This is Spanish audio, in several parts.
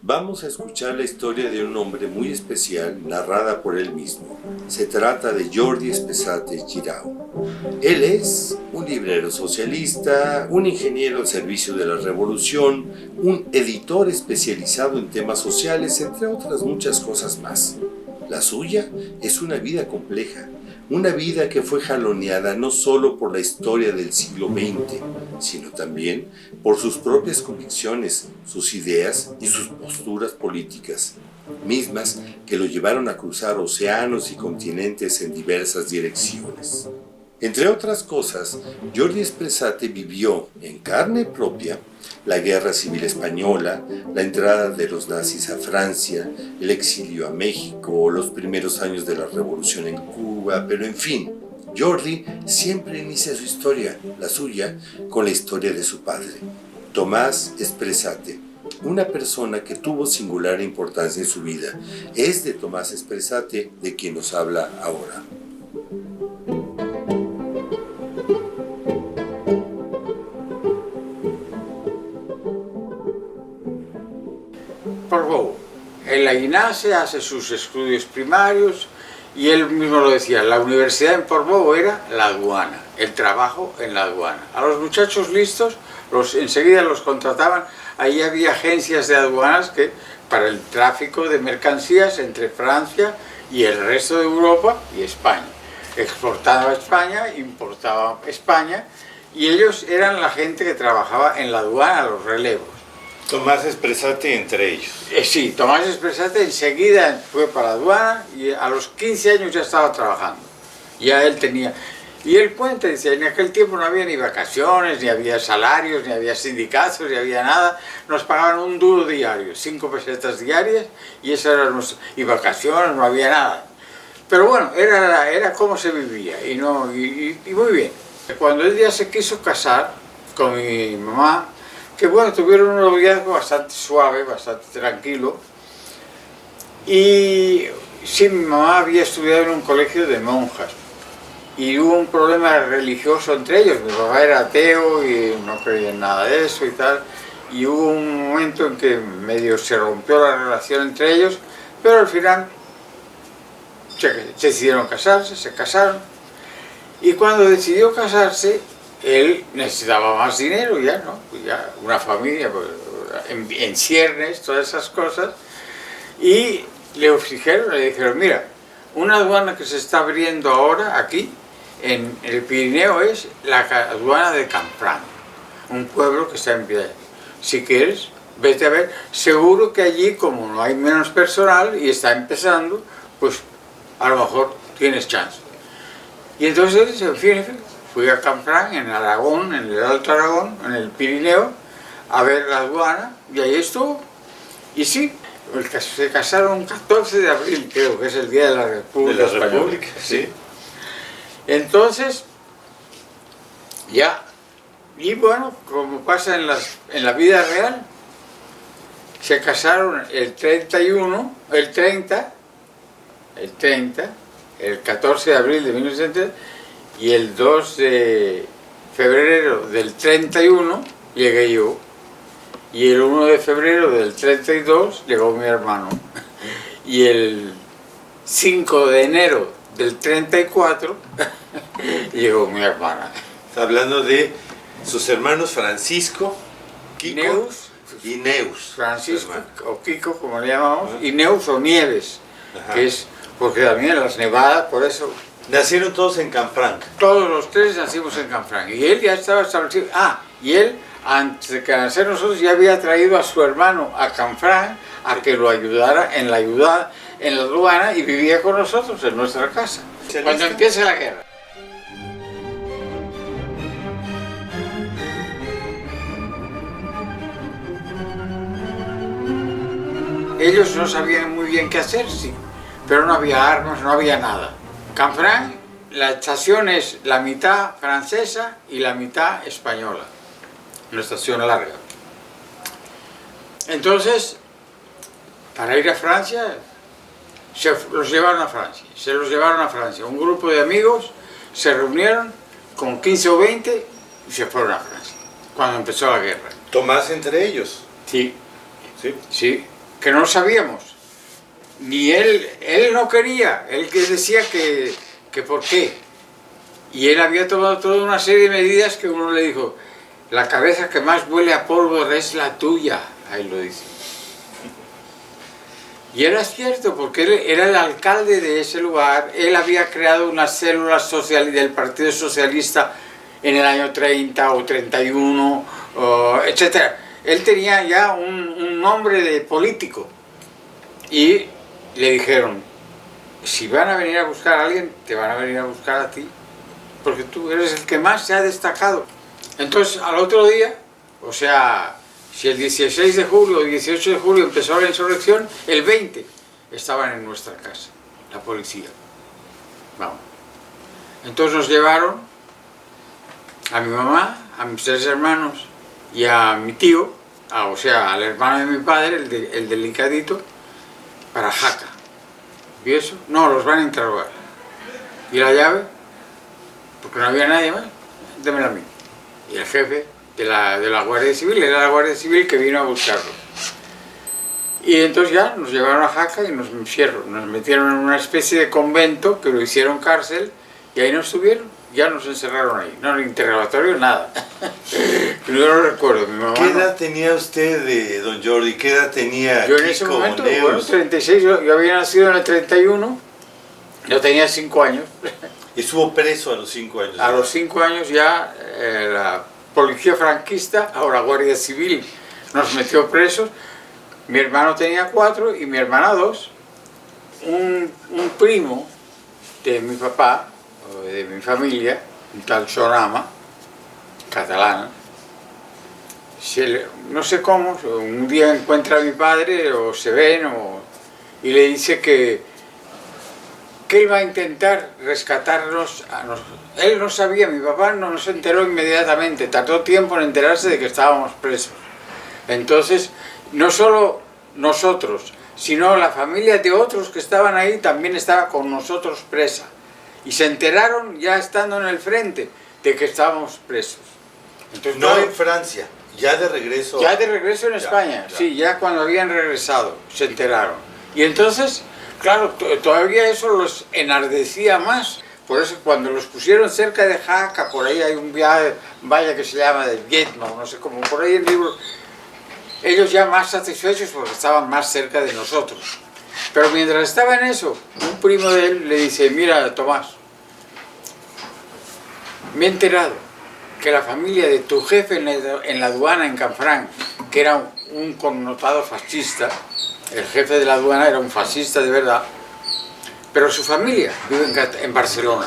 Vamos a escuchar la historia de un hombre muy especial narrada por él mismo. Se trata de Jordi Espesate Girau. Él es un librero socialista, un ingeniero al servicio de la revolución, un editor especializado en temas sociales, entre otras muchas cosas más. La suya es una vida compleja, una vida que fue jaloneada no solo por la historia del siglo XX, sino también por sus propias convicciones, sus ideas y sus posturas políticas, mismas que lo llevaron a cruzar océanos y continentes en diversas direcciones. Entre otras cosas, Jordi Espesate vivió en carne propia la Guerra Civil Española, la entrada de los nazis a Francia, el exilio a México, los primeros años de la Revolución en Cuba, pero en fin, Jordi siempre inicia su historia, la suya, con la historia de su padre, Tomás Espesate, una persona que tuvo singular importancia en su vida. Es de Tomás Espesate de quien nos habla ahora. Portbou. En la INASE hace sus estudios primarios y él mismo lo decía, la universidad en Portbou era la aduana, el trabajo en la aduana. A los muchachos listos enseguida los contrataban, ahí había agencias de aduanas que para el tráfico de mercancías entre Francia y el resto de Europa y España. Exportaba a España, importaba a España y ellos eran la gente que trabajaba en la aduana, los relevos. Tomás Espesate entre ellos. Sí, Tomás Espesate enseguida fue para la aduana y a los 15 años ya estaba trabajando. Ya él tenía... Y él cuenta, dice, en aquel tiempo no había ni vacaciones, ni había salarios, ni había sindicatos, ni había nada. Nos pagaban un duro diario, 5 pesetas diarias, y eso era nuestro... Y vacaciones, no había nada. Pero bueno, era como se vivía, y muy bien. Cuando él ya se quiso casar con mi mamá, que bueno, tuvieron un noviazgo bastante suave, bastante tranquilo. Y sí, mi mamá había estudiado en un colegio de monjas. Y hubo un problema religioso entre ellos. Mi papá era ateo y no creía en nada de eso y tal. Y hubo un momento en que medio se rompió la relación entre ellos, pero al final se decidieron casarse, se casaron. Y cuando decidió casarse, él necesitaba más dinero ya, ¿no? Pues ya una familia, pues, en ciernes, todas esas cosas. Y le dijeron, mira, una aduana que se está abriendo ahora aquí, en el Pirineo, es la aduana de Canfranc, un pueblo que está en pie. Si quieres, vete a ver. Seguro que allí, como no hay menos personal y está empezando, pues a lo mejor tienes chance. Y entonces, en fin, fui a Canfranc, en Aragón, en el Alto Aragón, en el Pirineo, a ver la aduana, y ahí estuvo. Y sí, se casaron 14 de abril, creo que es el Día de la República. De la República, sí. Entonces, ya, y bueno, como pasa en la vida real, se casaron el 14 de abril de 1930, y el 2 de febrero del 31 llegué yo, y el 1 de febrero del 32 llegó mi hermano, y el 5 de enero del 34 llegó mi hermana. Está hablando de sus hermanos Francisco, Kiko Neus, y Neus. Francisco o Kiko, como le llamamos, y Neus o Nieves, que es porque también las nevadas, por eso... Nacieron todos en Canfranc. Todos los tres nacimos en Canfranc, y él ya estaba establecido. Y él, antes de que nacer nosotros, ya había traído a su hermano a Canfranc a que lo ayudara en la aduana, y vivía con nosotros en nuestra casa. Cuando empieza la guerra. Ellos no sabían muy bien qué hacer, sí, pero no había armas, no había nada. Canfranc, la estación es la mitad francesa y la mitad española, una estación larga. Entonces, para ir a Francia los llevaron a Francia, se los llevaron a Francia. Un grupo de amigos se reunieron con 15 o 20 y se fueron a Francia, cuando empezó la guerra. Tomás entre ellos. Sí, Sí. sí, que no sabíamos. Ni él no quería, él que decía que por qué. Y él había tomado toda una serie de medidas que uno le dijo, la cabeza que más huele a pólvora es la tuya, ahí lo dice. Y era cierto, porque él era el alcalde de ese lugar, él había creado una célula social del Partido Socialista en el año 30 o 31, etc. Él tenía ya un nombre de político. Y le dijeron, si van a venir a buscar a alguien, te van a venir a buscar a ti, porque tú eres el que más se ha destacado. Entonces, al otro día, o sea, si el 16 de julio o 18 de julio empezó la insurrección, el 20 estaban en nuestra casa, la policía. Vamos. Entonces nos llevaron a mi mamá, a mis 3 hermanos y a mi tío, o sea, al hermano de mi padre, el delicadito, para Jaca. ¿Y eso? No, los van a interrogar. ¿Y la llave? Porque no había nadie más. Démela a mí. Y el jefe de la Guardia Civil, era la Guardia Civil que vino a buscarlo. Y entonces ya nos llevaron a Jaca y nos metieron en una especie de convento que lo hicieron cárcel y ahí nos tuvieron. Ya nos encerraron ahí. No, en interrogatorio, nada. Pero yo no recuerdo. Mi mamá ¿Qué edad tenía usted, don Jordi? ¿Qué edad tenía yo en ese Kiko momento, Neus? bueno, 36, yo había nacido en el 31, yo tenía 5 años. Estuvo preso a los 5 años. A los 5 años ya la policía franquista, ahora Guardia Civil, nos metió presos. Mi hermano tenía 4 y mi hermana 2. Un primo de mi papá, o de mi familia, un tal Sonama, catalán, no sé cómo, un día encuentra a mi padre, o se ven, y le dice que él va a intentar rescatarnos a nosotros. Él no sabía, mi papá no se enteró inmediatamente, tardó tiempo en enterarse de que estábamos presos. Entonces, no solo nosotros, sino la familia de otros que estaban ahí también estaba con nosotros presa. Y se enteraron ya estando en el frente de que estábamos presos. Entonces, No en Francia, ya de regreso. ya de regreso en España, ya. sí, ya cuando habían regresado, se enteraron. Y entonces, claro, todavía eso los enardecía más. Por eso cuando los pusieron cerca de Jaca, por ahí hay un valle que se llama de Vietnam, no sé cómo, por ahí el libro, ellos ya más satisfechos porque estaban más cerca de nosotros. Pero mientras estaba en eso, un primo de él le dice, mira, Tomás, me he enterado que la familia de tu jefe en la aduana en Canfranc, que era un connotado fascista, el jefe de la aduana era un fascista de verdad, pero su familia vive en Barcelona,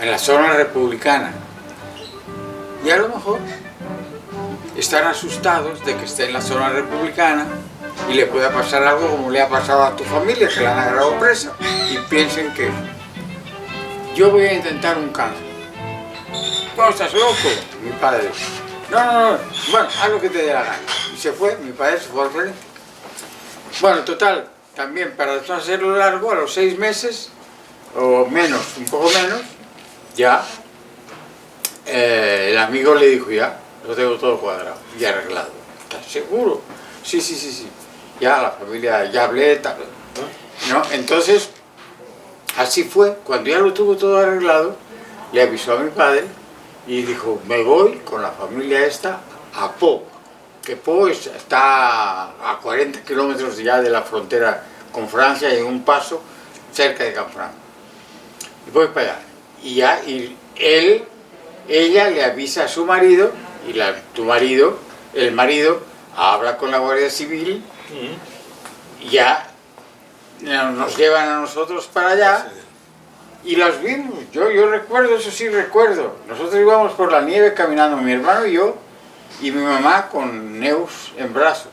en la zona republicana. Y a lo mejor están asustados de que esté en la zona republicana y le pueda pasar algo como le ha pasado a tu familia, que la han agarrado presa, y piensen que yo voy a intentar un cambio. ¿Cómo estás loco? Mi padre. No, bueno, haz lo que te dé la gana. Y se fue, mi padre se fue al frente. Bueno, total, también para no hacerlo largo, a los 6 meses, o menos, un poco menos, ya, el amigo le dijo, ya, lo tengo todo cuadrado y arreglado. ¿Estás seguro? Sí. Ya la familia, ya hablé, tal. ¿No? Entonces, así fue. Cuando ya lo tuvo todo arreglado, le avisó a mi padre y dijo, me voy con la familia esta a Pau, que Pau está a 40 kilómetros ya de la frontera con Francia y en un paso cerca de Canfranc. Y voy para allá. Y ya, ella le avisa a su marido, y el marido habla con la Guardia Civil, y ya nos llevan a nosotros para allá. Y las vimos, yo recuerdo, eso sí recuerdo. Nosotros íbamos por la nieve caminando, mi hermano y yo, y mi mamá con Neus en brazos.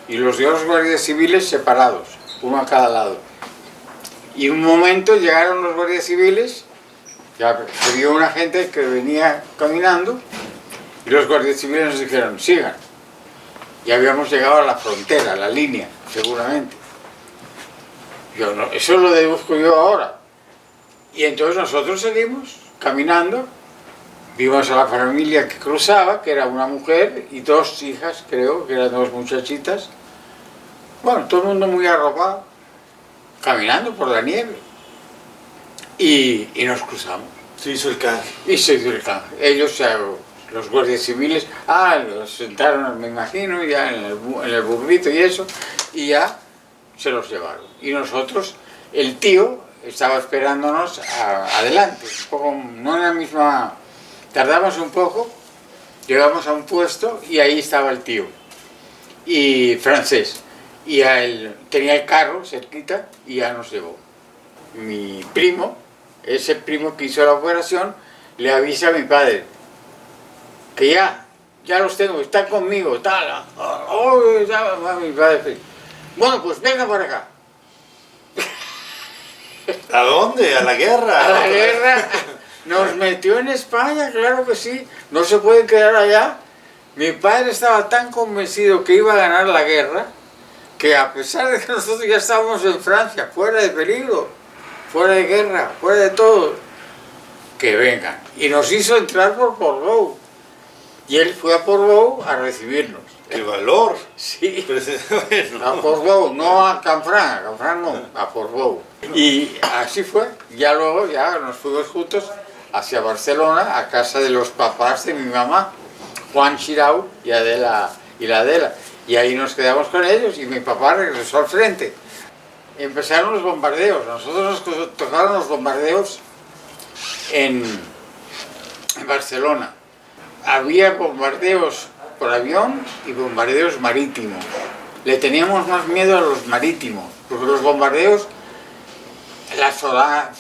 Y los dos guardias civiles separados, uno a cada lado. Y en un momento llegaron los guardias civiles, ya se vio una gente que venía caminando, y los guardias civiles nos dijeron, sigan. Y habíamos llegado a la frontera, a la línea, seguramente. Yo no, eso lo deduzco yo ahora. Y entonces nosotros seguimos caminando. Vimos a la familia que cruzaba, que era una mujer y dos hijas, creo, que eran dos muchachitas. Bueno, todo el mundo muy arropado, caminando por la nieve. Y nos cruzamos. Se hizo el canje. Y se dio el canje. Ellos, los guardias civiles, los sentaron, me imagino, ya en el burrito y eso, y ya se los llevaron. Y nosotros, el tío estaba esperándonos adelante, un poco, no en la misma... Tardamos un poco, llegamos a un puesto y ahí estaba el tío, y francés, y tenía el carro cerquita y ya nos llevó. Mi primo, ese primo que hizo la operación, le avisa a mi padre que ya los tengo, están conmigo, tal. Mi padre, bueno, pues venga por acá. ¿A dónde? ¿A la guerra? A la guerra. Nos metió en España, claro que sí. No se puede quedar allá. Mi padre estaba tan convencido que iba a ganar la guerra, que a pesar de que nosotros ya estábamos en Francia, fuera de peligro, fuera de guerra, fuera de todo, que vengan. Y nos hizo entrar por Portbou. Y él fue a Portbou a recibirnos. ¡Qué valor! Sí. Pero, bueno. A Portbou, no a Canfranc no, a Portbou. Y así fue. Ya luego ya nos fuimos juntos hacia Barcelona, a casa de los papás de mi mamá, Juan Xirau y la Adela. Y ahí nos quedamos con ellos y mi papá regresó al frente. Empezaron los bombardeos. Nosotros nos tocaron los bombardeos en Barcelona. Había bombardeos por avión y bombardeos marítimos. Le teníamos más miedo a los marítimos, porque los bombardeos, sonaba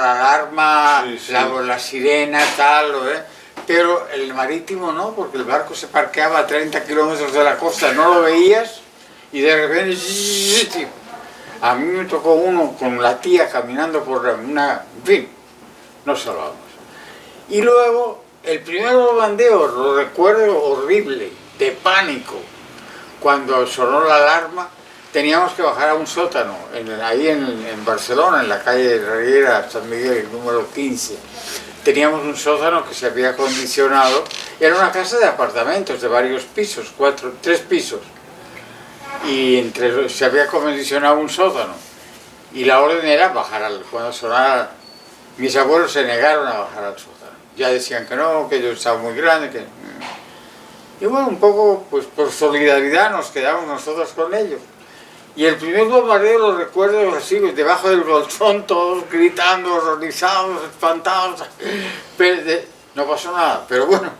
la alarma, sí, sí. La sirena, tal, pero el marítimo no, porque el barco se parqueaba a 30 kilómetros de la costa, no lo veías y de repente... A mí me tocó uno con la tía caminando por una... En fin, no salvamos. Y luego, el primer bombardeo, lo recuerdo horrible, de pánico. Cuando sonó la alarma, teníamos que bajar a un sótano, ahí en Barcelona, en la calle Riera, San Miguel, número 15. Teníamos un sótano que se había acondicionado, era una casa de apartamentos de varios pisos, 3 pisos. Y se había acondicionado un sótano. Y la orden era bajar cuando sonara. Mis abuelos se negaron a bajar al sótano. Ya decían que no, que yo estaba muy grande, que... Y bueno, un poco, pues por solidaridad nos quedamos nosotros con ellos. Y el primer bombardeo lo recuerdo así, debajo del colchón, todos gritando, horrorizados, espantados. Pero no pasó nada, pero bueno,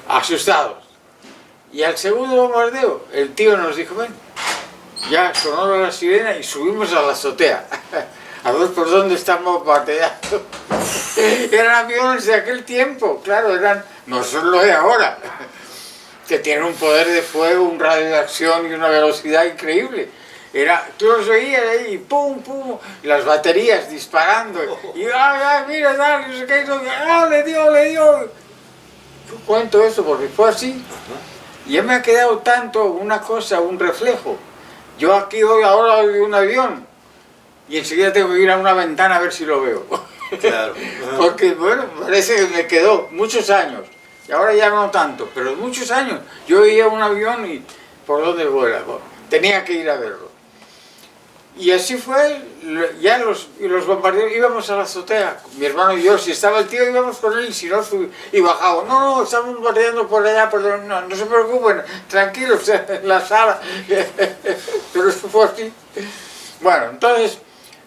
asustados. Y al segundo bombardeo, el tío nos dijo, ven, ya sonó la sirena y subimos a la azotea. A ver por dónde están bombardeando. Eran aviones de aquel tiempo, claro, no son los de ahora, que tienen un poder de fuego, un radio de acción y una velocidad increíble. Tú los veías ahí, y pum, pum, y las baterías disparando, y mira, no sé qué, le dio. Yo cuento eso porque fue así. Y ya me ha quedado tanto una cosa, un reflejo. Yo aquí ahora veo un avión y enseguida tengo que ir a una ventana a ver si lo veo. Claro. Porque, bueno, parece que me quedó muchos años. Y ahora ya no tanto, pero muchos años. Yo veía un avión y ¿por dónde vuela? Tenía que ir a verlo. Y así fue, ya los bombardeos, íbamos a la azotea, mi hermano y yo, si estaba el tío íbamos con él, si no, y bajábamos, no, estamos bombardeando por allá, pero no se preocupen, tranquilos, en la sala, pero eso fue así. Bueno, entonces,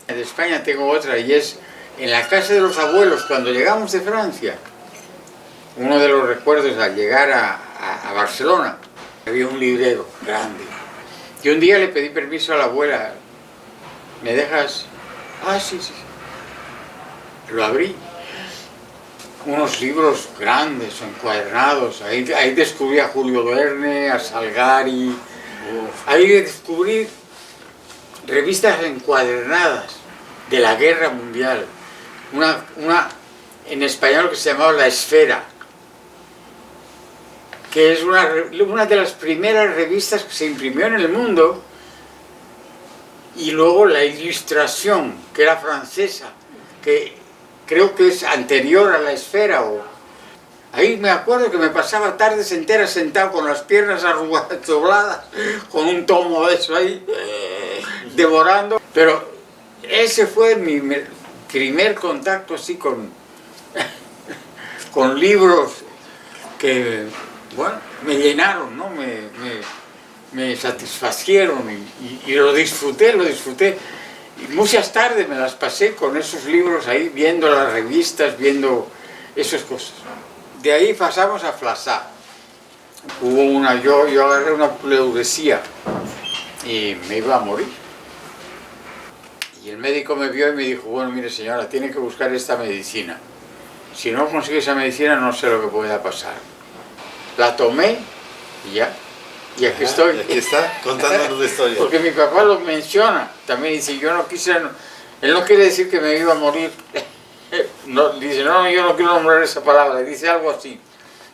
en España tengo otra, y es en la casa de los abuelos, cuando llegamos de Francia, uno de los recuerdos al llegar a Barcelona, había un librero grande, y un día le pedí permiso a la abuela, ¿me dejas? Sí. Lo abrí. Unos libros grandes, encuadernados. Ahí descubrí a Julio Verne, a Salgari. Ahí descubrí revistas encuadernadas de la Guerra Mundial. Una en español que se llamaba La Esfera, que es una de las primeras revistas que se imprimió en el mundo. y luego la Ilustración, que era francesa, que creo que es anterior a la Esfera. Ahí me acuerdo que me pasaba tardes enteras sentado con las piernas arrugadas, dobladas, con un tomo de eso ahí, devorando. Pero ese fue mi primer contacto así con libros que, bueno, me llenaron, ¿no? Me satisfacieron y lo disfruté. Y muchas tardes me las pasé con esos libros ahí, viendo las revistas, viendo esas cosas. De ahí pasamos a Flaçà. Yo agarré una pleuresía y me iba a morir. Y el médico me vio y me dijo, bueno, mire señora, tiene que buscar esta medicina. Si no consigue esa medicina, no sé lo que pueda pasar. La tomé y ya. Y aquí estoy. Y aquí está, contándonos la historia. Porque mi papá lo menciona. También dice, yo no quise... Él no quiere decir que me iba a morir. No, dice, no, yo no quiero nombrar esa palabra. Dice algo así.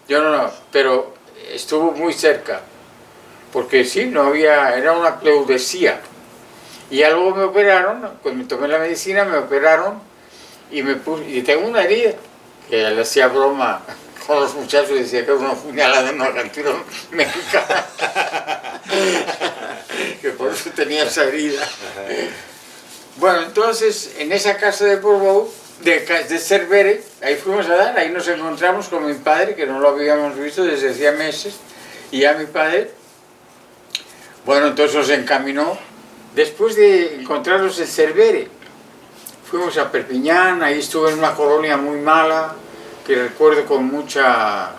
Yo no, pero estuvo muy cerca. Porque sí, no había... Era una pleuresía. Y ya luego me operaron. Cuando me tomé la medicina, me operaron. Y tengo una herida. Que le hacía broma con los muchachos, decía que era una puñalada en una cantina mexicana. Que por eso tenía esa herida. Bueno, entonces, en esa casa de Portbou, de Cervere, ahí fuimos a dar, ahí nos encontramos con mi padre, que no lo habíamos visto desde hacía meses, y ya mi padre, bueno, entonces nos encaminó. Después de encontrarnos en Cervere, fuimos a Perpiñán, ahí estuve en una colonia muy mala, que recuerdo con mucha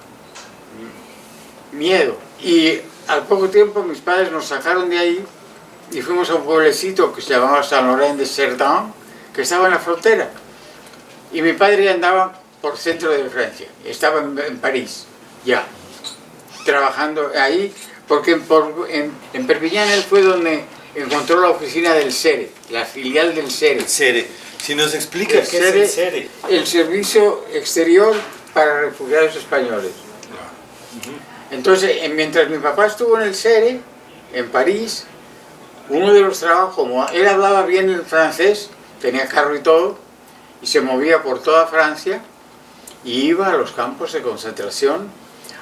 miedo. Y al poco tiempo mis padres nos sacaron de ahí y fuimos a un pueblecito que se llamaba Saint-Laurent-de-Cerdan, que estaba en la frontera. Y mi padre ya andaba por centro de Francia, estaba en París, ya, trabajando ahí, porque en Perpiñán él fue donde encontró la oficina del SERE, la filial del SERE. SERE. Si nos explicas qué es el SERE. El Servicio Exterior para Refugiados Españoles. Entonces, mientras mi papá estuvo en el SERE, en París, uno de los trabajos, como él hablaba bien el francés, tenía carro y todo, y se movía por toda Francia, y iba a los campos de concentración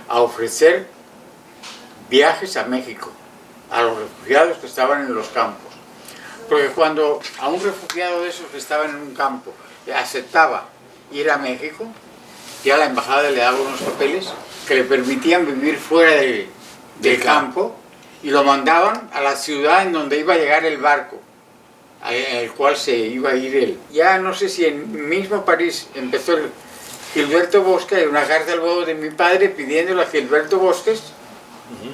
a ofrecer viajes a México, a los refugiados que estaban en los campos. Porque cuando a un refugiado de esos que estaba en un campo aceptaba ir a México, ya la embajada le daba unos papeles que le permitían vivir fuera del campo, y lo mandaban a la ciudad en donde iba a llegar el barco, en el cual se iba a ir él. Ya no sé si en mismo París empezó el Gilberto Bosque, hay una carta al huevo de mi padre pidiéndole a Gilberto Bosques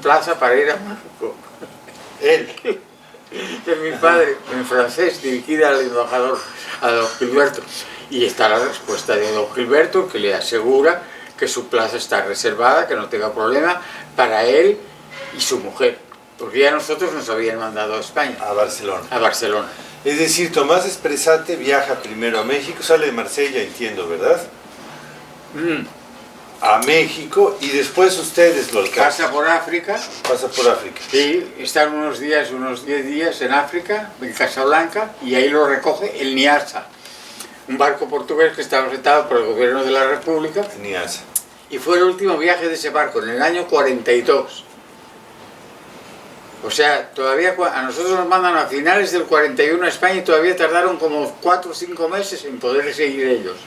plaza para ir a México. Él. De mi padre, en francés, dirigida al embajador, a don Gilberto. Y está la respuesta de don Gilberto, que le asegura que su plaza está reservada, que no tenga problema, para él y su mujer. Porque ya nosotros nos habían mandado a España. A Barcelona. A Barcelona. Es decir, Tomás Espresate viaja primero a México, sale de Marsella, entiendo, ¿verdad? A México, y después ustedes lo alcanzan. Pasa por África. Pasa por África. Sí, están unos 10 días en África, en Casablanca, y ahí lo recoge el Niassa, un barco portugués que estaba retado por el gobierno de la República. Niassa. Y fue el último viaje de ese barco, en el año 42. O sea, todavía a nosotros nos mandan a finales del 41 a España, y todavía tardaron como 4 o 5 meses en poder seguir ellos.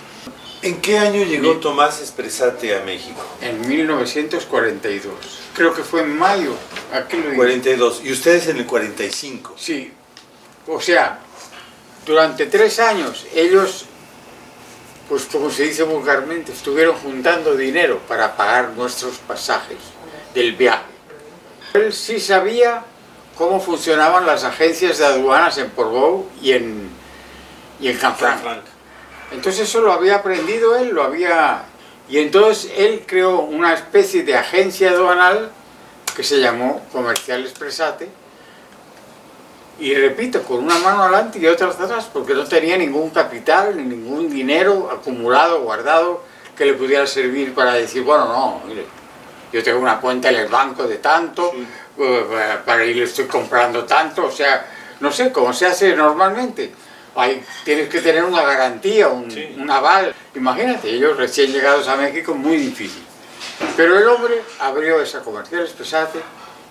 ¿En qué año llegó Tomás Espresate a México? En 1942. Creo que fue en mayo. Aquí lo digo. 42. ¿Y ustedes en el 45? Sí. O sea, durante 3 años ellos, pues como se dice vulgarmente, estuvieron juntando dinero para pagar nuestros pasajes del viaje. Él sí sabía cómo funcionaban las agencias de aduanas en Portbou y en Canfranc. Entonces eso lo había aprendido él, y entonces él creó una especie de agencia aduanal que se llamó Comercial Espresate, y repito, con una mano adelante y otra atrás, porque no tenía ningún capital ni ningún dinero acumulado, guardado, que le pudiera servir para decir, bueno, no, mire, yo tengo una cuenta en el banco de tanto, sí, para ir le estoy comprando tanto, o sea, no sé, como se hace normalmente. Tienes que tener una garantía, un aval. Imagínate, ellos recién llegados a México, muy difícil. Pero el hombre abrió esa Comercial Expresate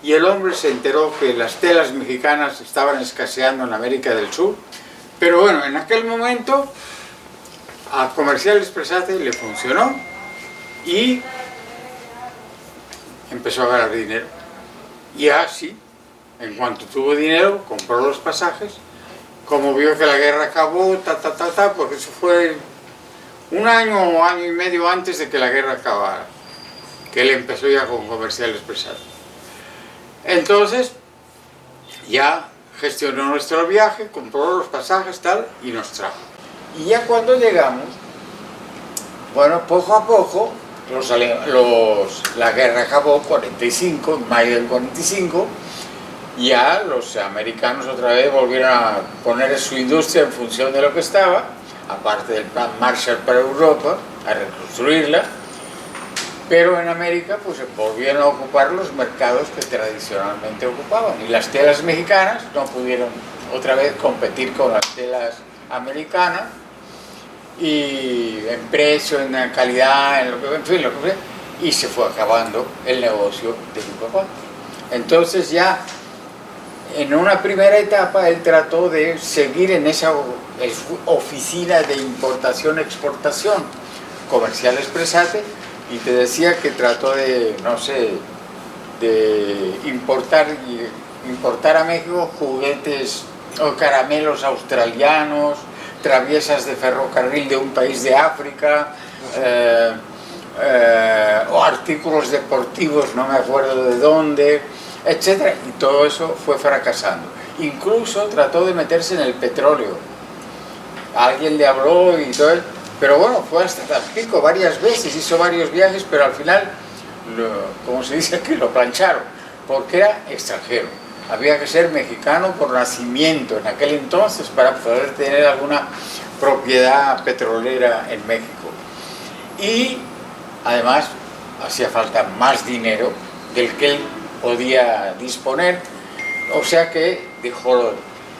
y el hombre se enteró que las telas mexicanas estaban escaseando en América del Sur. Pero bueno, en aquel momento a Comercial Expresate le funcionó y empezó a ganar dinero. Y así, en cuanto tuvo dinero, compró los pasajes. Como vio que la guerra acabó, porque eso fue un año o año y medio antes de que la guerra acabara, que él empezó ya con Comercial Expresate. Entonces, ya gestionó nuestro viaje, compró los pasajes, tal, y nos trajo. Y ya cuando llegamos, bueno, poco a poco, la guerra acabó, 45, en mayo del 45, ya los americanos otra vez volvieron a poner su industria en función de lo que estaba, aparte del plan Marshall para Europa, a reconstruirla, pero en América pues volvieron a ocupar los mercados que tradicionalmente ocupaban, y las telas mexicanas no pudieron otra vez competir con las telas americanas, y en precio, en calidad, en fin, lo que fue, y se fue acabando el negocio de mi papá. Entonces ya en una primera etapa él trató de seguir en esa oficina de importación-exportación, Comercial Expresate, y te decía que trató de, no sé, de importar a México juguetes o caramelos australianos, traviesas de ferrocarril de un país de África, o artículos deportivos, no me acuerdo de dónde, etcétera, y todo eso fue fracasando. Incluso trató de meterse en el petróleo. Alguien le habló y todo, pero bueno, fue hasta Tampico varias veces, hizo varios viajes, pero al final, como se dice aquí, lo plancharon, porque era extranjero. Había que ser mexicano por nacimiento en aquel entonces para poder tener alguna propiedad petrolera en México. Y además hacía falta más dinero del que él podía disponer, o sea que dejó.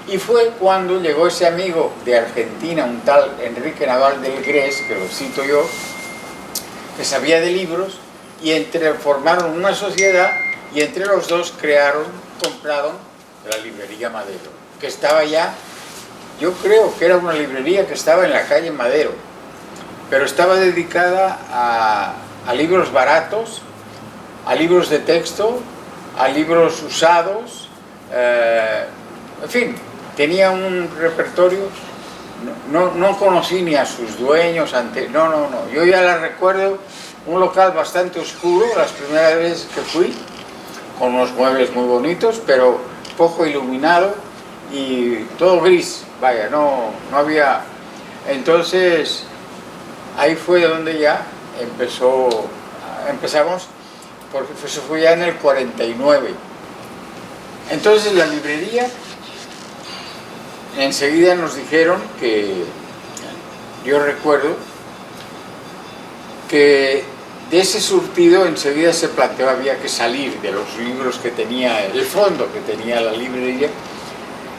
Y fue cuando llegó ese amigo de Argentina, un tal Enrique Naval del Gres, que lo cito yo, que sabía de libros, y formaron una sociedad, y entre los dos compraron la librería Madero, que estaba ya, yo creo que era una librería que estaba en la calle Madero, pero estaba dedicada a libros baratos, a libros de texto, a libros usados, en fin, tenía un repertorio. No conocí ni a sus dueños, no, yo ya la recuerdo, un local bastante oscuro, las primeras veces que fui, con unos muebles muy bonitos, pero poco iluminado y todo gris, vaya, no había. Entonces, ahí fue donde ya empezamos, porque eso fue ya en el 49. Entonces la librería, enseguida nos dijeron que, yo recuerdo, que de ese surtido enseguida se planteó, había que salir de los libros que tenía, el fondo que tenía la librería,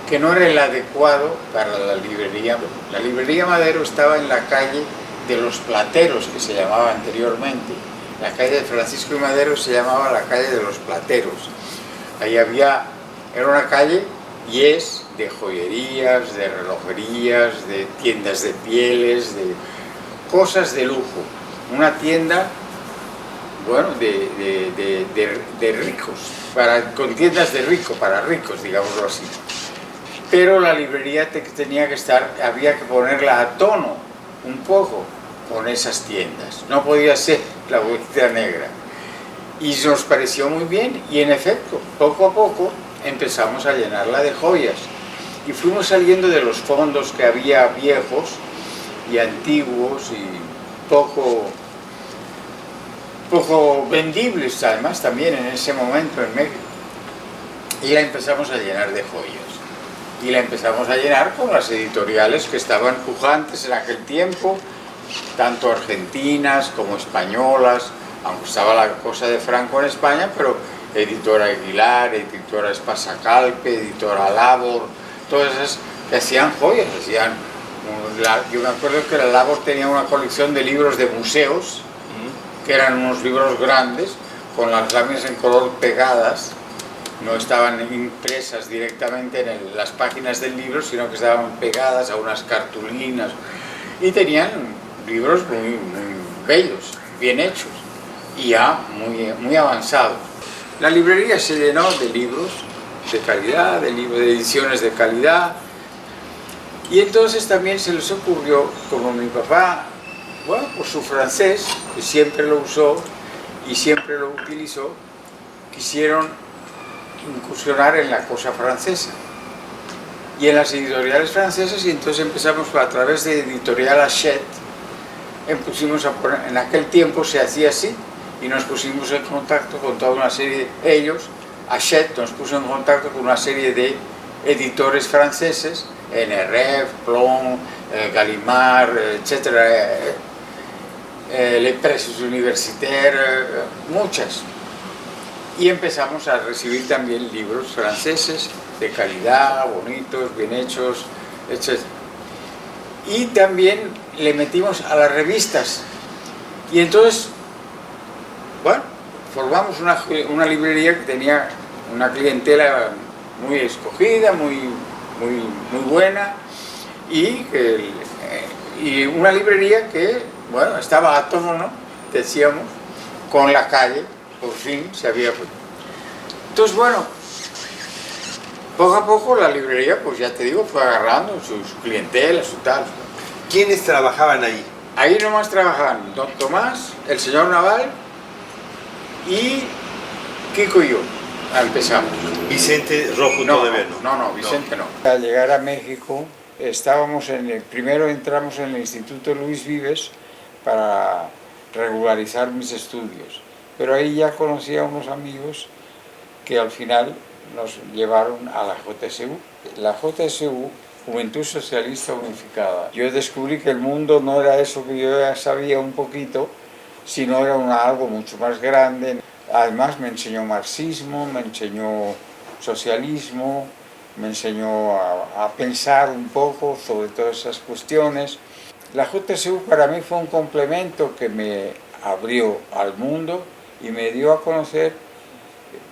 que no era el adecuado para la librería. La librería Madero estaba en la calle de los Plateros, que se llamaba anteriormente. La calle de Francisco y Madero se llamaba la calle de los Plateros. Ahí era una calle, y es de joyerías, de relojerías, de tiendas de pieles, de cosas de lujo. Una tienda, bueno, de ricos, con tiendas de para ricos, digámoslo así. Pero la librería tenía que había que ponerla a tono un poco con esas tiendas. No podía ser la bolita negra. Y nos pareció muy bien, y en efecto, poco a poco empezamos a llenarla de joyas. Y fuimos saliendo de los fondos que había viejos y antiguos y poco vendibles, además, también en ese momento en México. Y la empezamos a llenar de joyas. Y la empezamos a llenar con las editoriales que estaban pujantes en aquel tiempo, tanto argentinas como españolas, aunque estaba la cosa de Franco en España, pero Editora Aguilar, Editora Espasacalpe, Editora Labor, todas esas que hacían joyas, yo me acuerdo que la Labor tenía una colección de libros de museos, que eran unos libros grandes, con las láminas en color pegadas, no estaban impresas directamente en las páginas del libro, sino que estaban pegadas a unas cartulinas, y tenían libros muy bellos, bien hechos, y ya muy avanzados. La librería se llenó de libros de calidad, de ediciones de calidad, y entonces también se les ocurrió, como mi papá, bueno, por su francés, que siempre lo usó y siempre lo utilizó, quisieron incursionar en la cosa francesa y en las editoriales francesas, y entonces empezamos a través de Editorial Hachette, en aquel tiempo se hacía así, y nos pusimos en contacto con toda una serie de ellos. Hachette nos puso en contacto con una serie de editores franceses, NRF, Plon, Gallimard, etc., Les Presses Universitaires, muchas. Y empezamos a recibir también libros franceses de calidad, bonitos, bien hechos, etc. Y también le metimos a las revistas. Y entonces, bueno, formamos una librería que tenía una clientela muy escogida, muy buena, y una librería que, bueno, estaba a tono, ¿no?, decíamos, con la calle, por fin se había... Entonces, bueno, poco a poco la librería, pues ya te digo, fue agarrando su clientela, su tal. ¿Quiénes trabajaban ahí? Ahí nomás trabajaban don Tomás, el señor Naval y Kiko y yo. Empezamos. Vicente Rojo todavía no. No, Vicente no. Al llegar a México, primero entramos en el Instituto Luis Vives para regularizar mis estudios. Pero ahí ya conocí a unos amigos que al final nos llevaron a la JSU. La JSU, Juventud Socialista Unificada. Yo descubrí que el mundo no era eso que yo ya sabía un poquito, sino era algo mucho más grande. Además me enseñó marxismo, me enseñó socialismo, me enseñó a pensar un poco sobre todas esas cuestiones. La JSU para mí fue un complemento que me abrió al mundo y me dio a conocer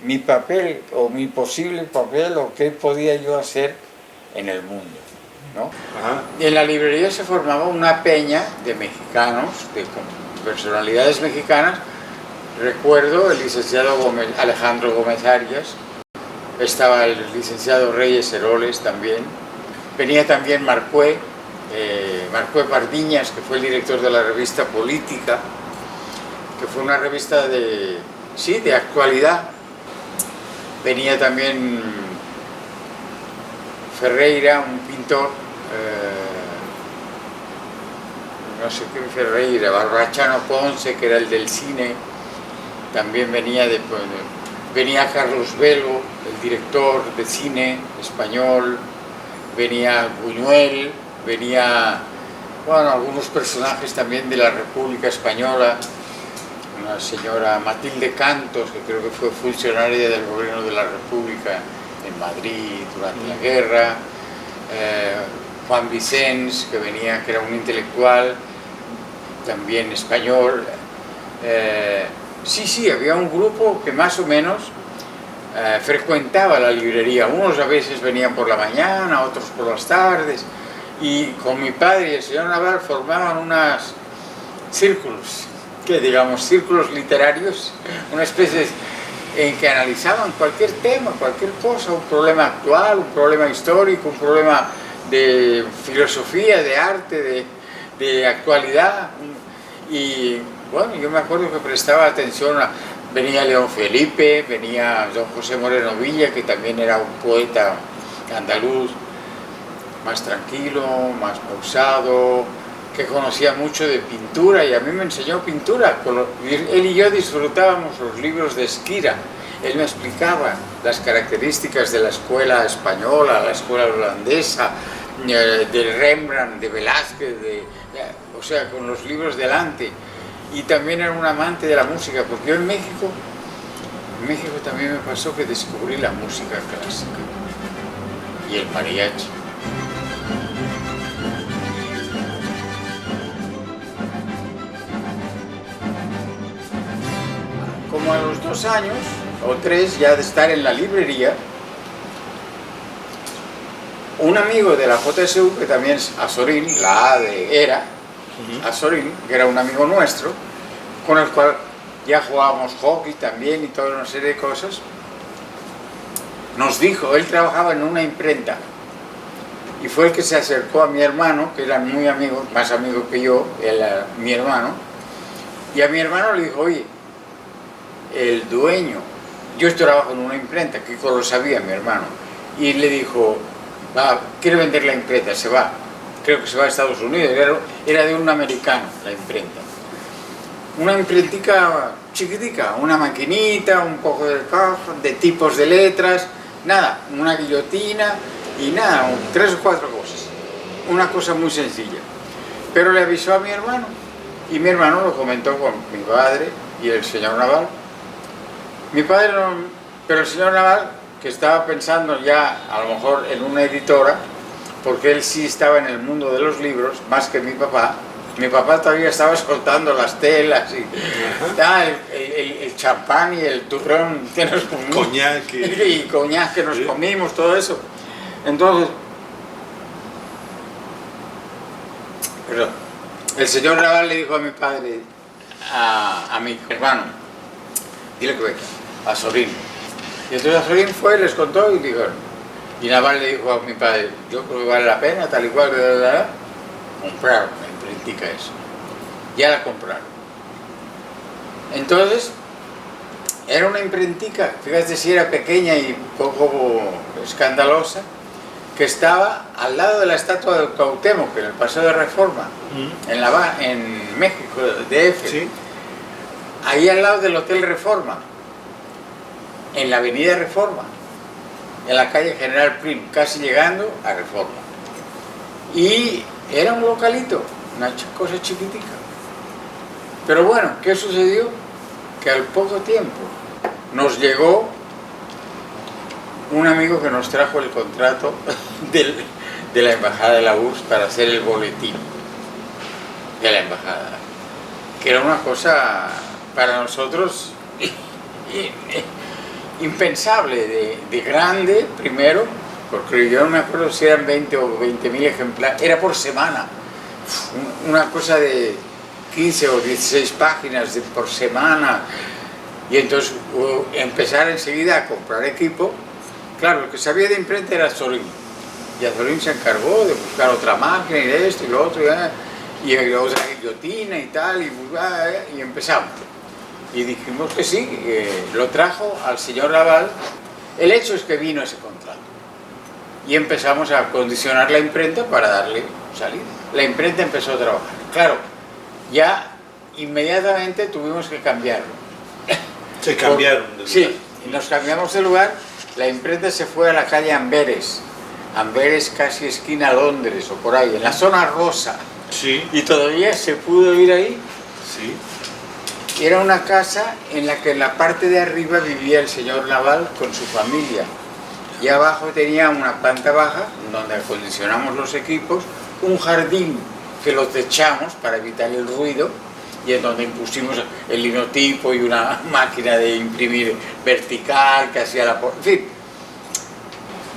mi papel o mi posible papel o qué podía yo hacer en el mundo, ¿no? En la librería se formaba una peña de mexicanos, de personalidades mexicanas. Recuerdo el licenciado Alejandro Gómez Arias, estaba el licenciado Reyes Heroles también, venía también Marcué Pardiñas, que fue el director de la revista Política, que fue una revista de actualidad. Venía también Ferreira, un pintor, no sé qué Ferreira, Barbachano Ponce, que era el del cine, también venía Carlos Velo, el director de cine español, venía Buñuel, venía, bueno, algunos personajes también de la República Española, una señora Matilde Cantos, que creo que fue funcionaria del gobierno de la República en Madrid durante la guerra, Juan Vicens, que era un intelectual, también español. Sí, había un grupo que más o menos frecuentaba la librería. Unos a veces venían por la mañana, otros por las tardes, y con mi padre y el señor Naval formaban unos círculos, círculos literarios, una especie en que analizaban cualquier tema, cualquier cosa, un problema actual, un problema histórico, un problema de filosofía, de arte, de actualidad. Y bueno, yo me acuerdo que prestaba atención venía León Felipe, venía don José Moreno Villa, que también era un poeta andaluz, más tranquilo, más pausado, que conocía mucho de pintura, y a mí me enseñó pintura. Él y yo disfrutábamos los libros de Esquira. Él me explicaba las características de la escuela española, la escuela holandesa, de Rembrandt, de Velázquez, o sea, con los libros delante. Y también era un amante de la música, porque yo en México también me pasó que descubrí la música clásica. y el mariachi. Como a los 2 años o 3 ya de estar en la librería, un amigo de la JSU, que también es Azorín, la A de era, Azorín, que era un amigo nuestro, con el cual ya jugábamos hockey también y toda una serie de cosas, nos dijo, él trabajaba en una imprenta, y fue el que se acercó a mi hermano, que eran muy amigos, más amigos que yo, mi hermano, y a mi hermano le dijo, oye, el dueño, yo trabajo en una imprenta, que lo sabía mi hermano, y le dijo, va, quiere vender la imprenta, se va, creo que se va a Estados Unidos, era de un americano la imprenta. Una imprentica chiquitica, una maquinita, un poco de caja, de tipos de letras, nada, una guillotina y nada, 3 o 4 cosas, una cosa muy sencilla. Pero le avisó a mi hermano, y mi hermano lo comentó con mi padre y el señor Naval. Mi padre no, pero el señor Naval, que estaba pensando ya a lo mejor en una editora, porque él sí estaba en el mundo de los libros, más que mi papá todavía estaba escoltando las telas y el champán y el turrón que nos comimos. Coñac. Y coñac que nos comimos, todo eso. Entonces, perdón, el señor Naval le dijo a mi padre, a mi hermano, dile que venga, a Sorín. Y entonces a Sorín fue, les contó y dijo, y Naval le dijo a mi padre, yo creo que vale la pena, tal y cual, compraron la imprentica eso. Ya la compraron. Entonces, era una imprentica, fíjate si era pequeña y poco escandalosa, que estaba al lado de la estatua de Cuauhtémoc, en el Paseo de Reforma, en México, DF. Sí. Ahí al lado del Hotel Reforma, en la avenida Reforma, en la calle General Prim, casi llegando a Reforma. Y era un localito, una cosa chiquitica. Pero bueno, ¿qué sucedió? Que al poco tiempo nos llegó un amigo que nos trajo el contrato de la Embajada de la URSS para hacer el boletín de la Embajada, que era una cosa para nosotros impensable, de grande, primero, porque yo no me acuerdo si eran 20 o 20.000 ejemplares, era por semana, una cosa de 15 o 16 páginas por semana, y entonces empezar enseguida a comprar equipo. Claro, el que sabía de imprenta era Azorín, y Azorín se encargó de buscar otra máquina y de esto y lo otro, y otra guillotina y tal, y empezamos. Y dijimos que sí, lo trajo al señor Naval. El hecho es que vino ese contrato. Y empezamos a acondicionar la imprenta para darle salida. La imprenta empezó a trabajar. Claro, ya inmediatamente tuvimos que cambiarlo. Se cambiaron de lugar. Sí, y nos cambiamos de lugar. La imprenta se fue a la calle Amberes. Amberes casi esquina Londres o por ahí, en la zona rosa. Sí. Y todavía se pudo ir ahí. Sí. Era una casa en la que en la parte de arriba vivía el señor Naval con su familia. Y abajo tenía una planta baja donde acondicionamos los equipos, un jardín que lo techamos para evitar el ruido y en donde impusimos el linotipo y una máquina de imprimir vertical que hacía la... En fin,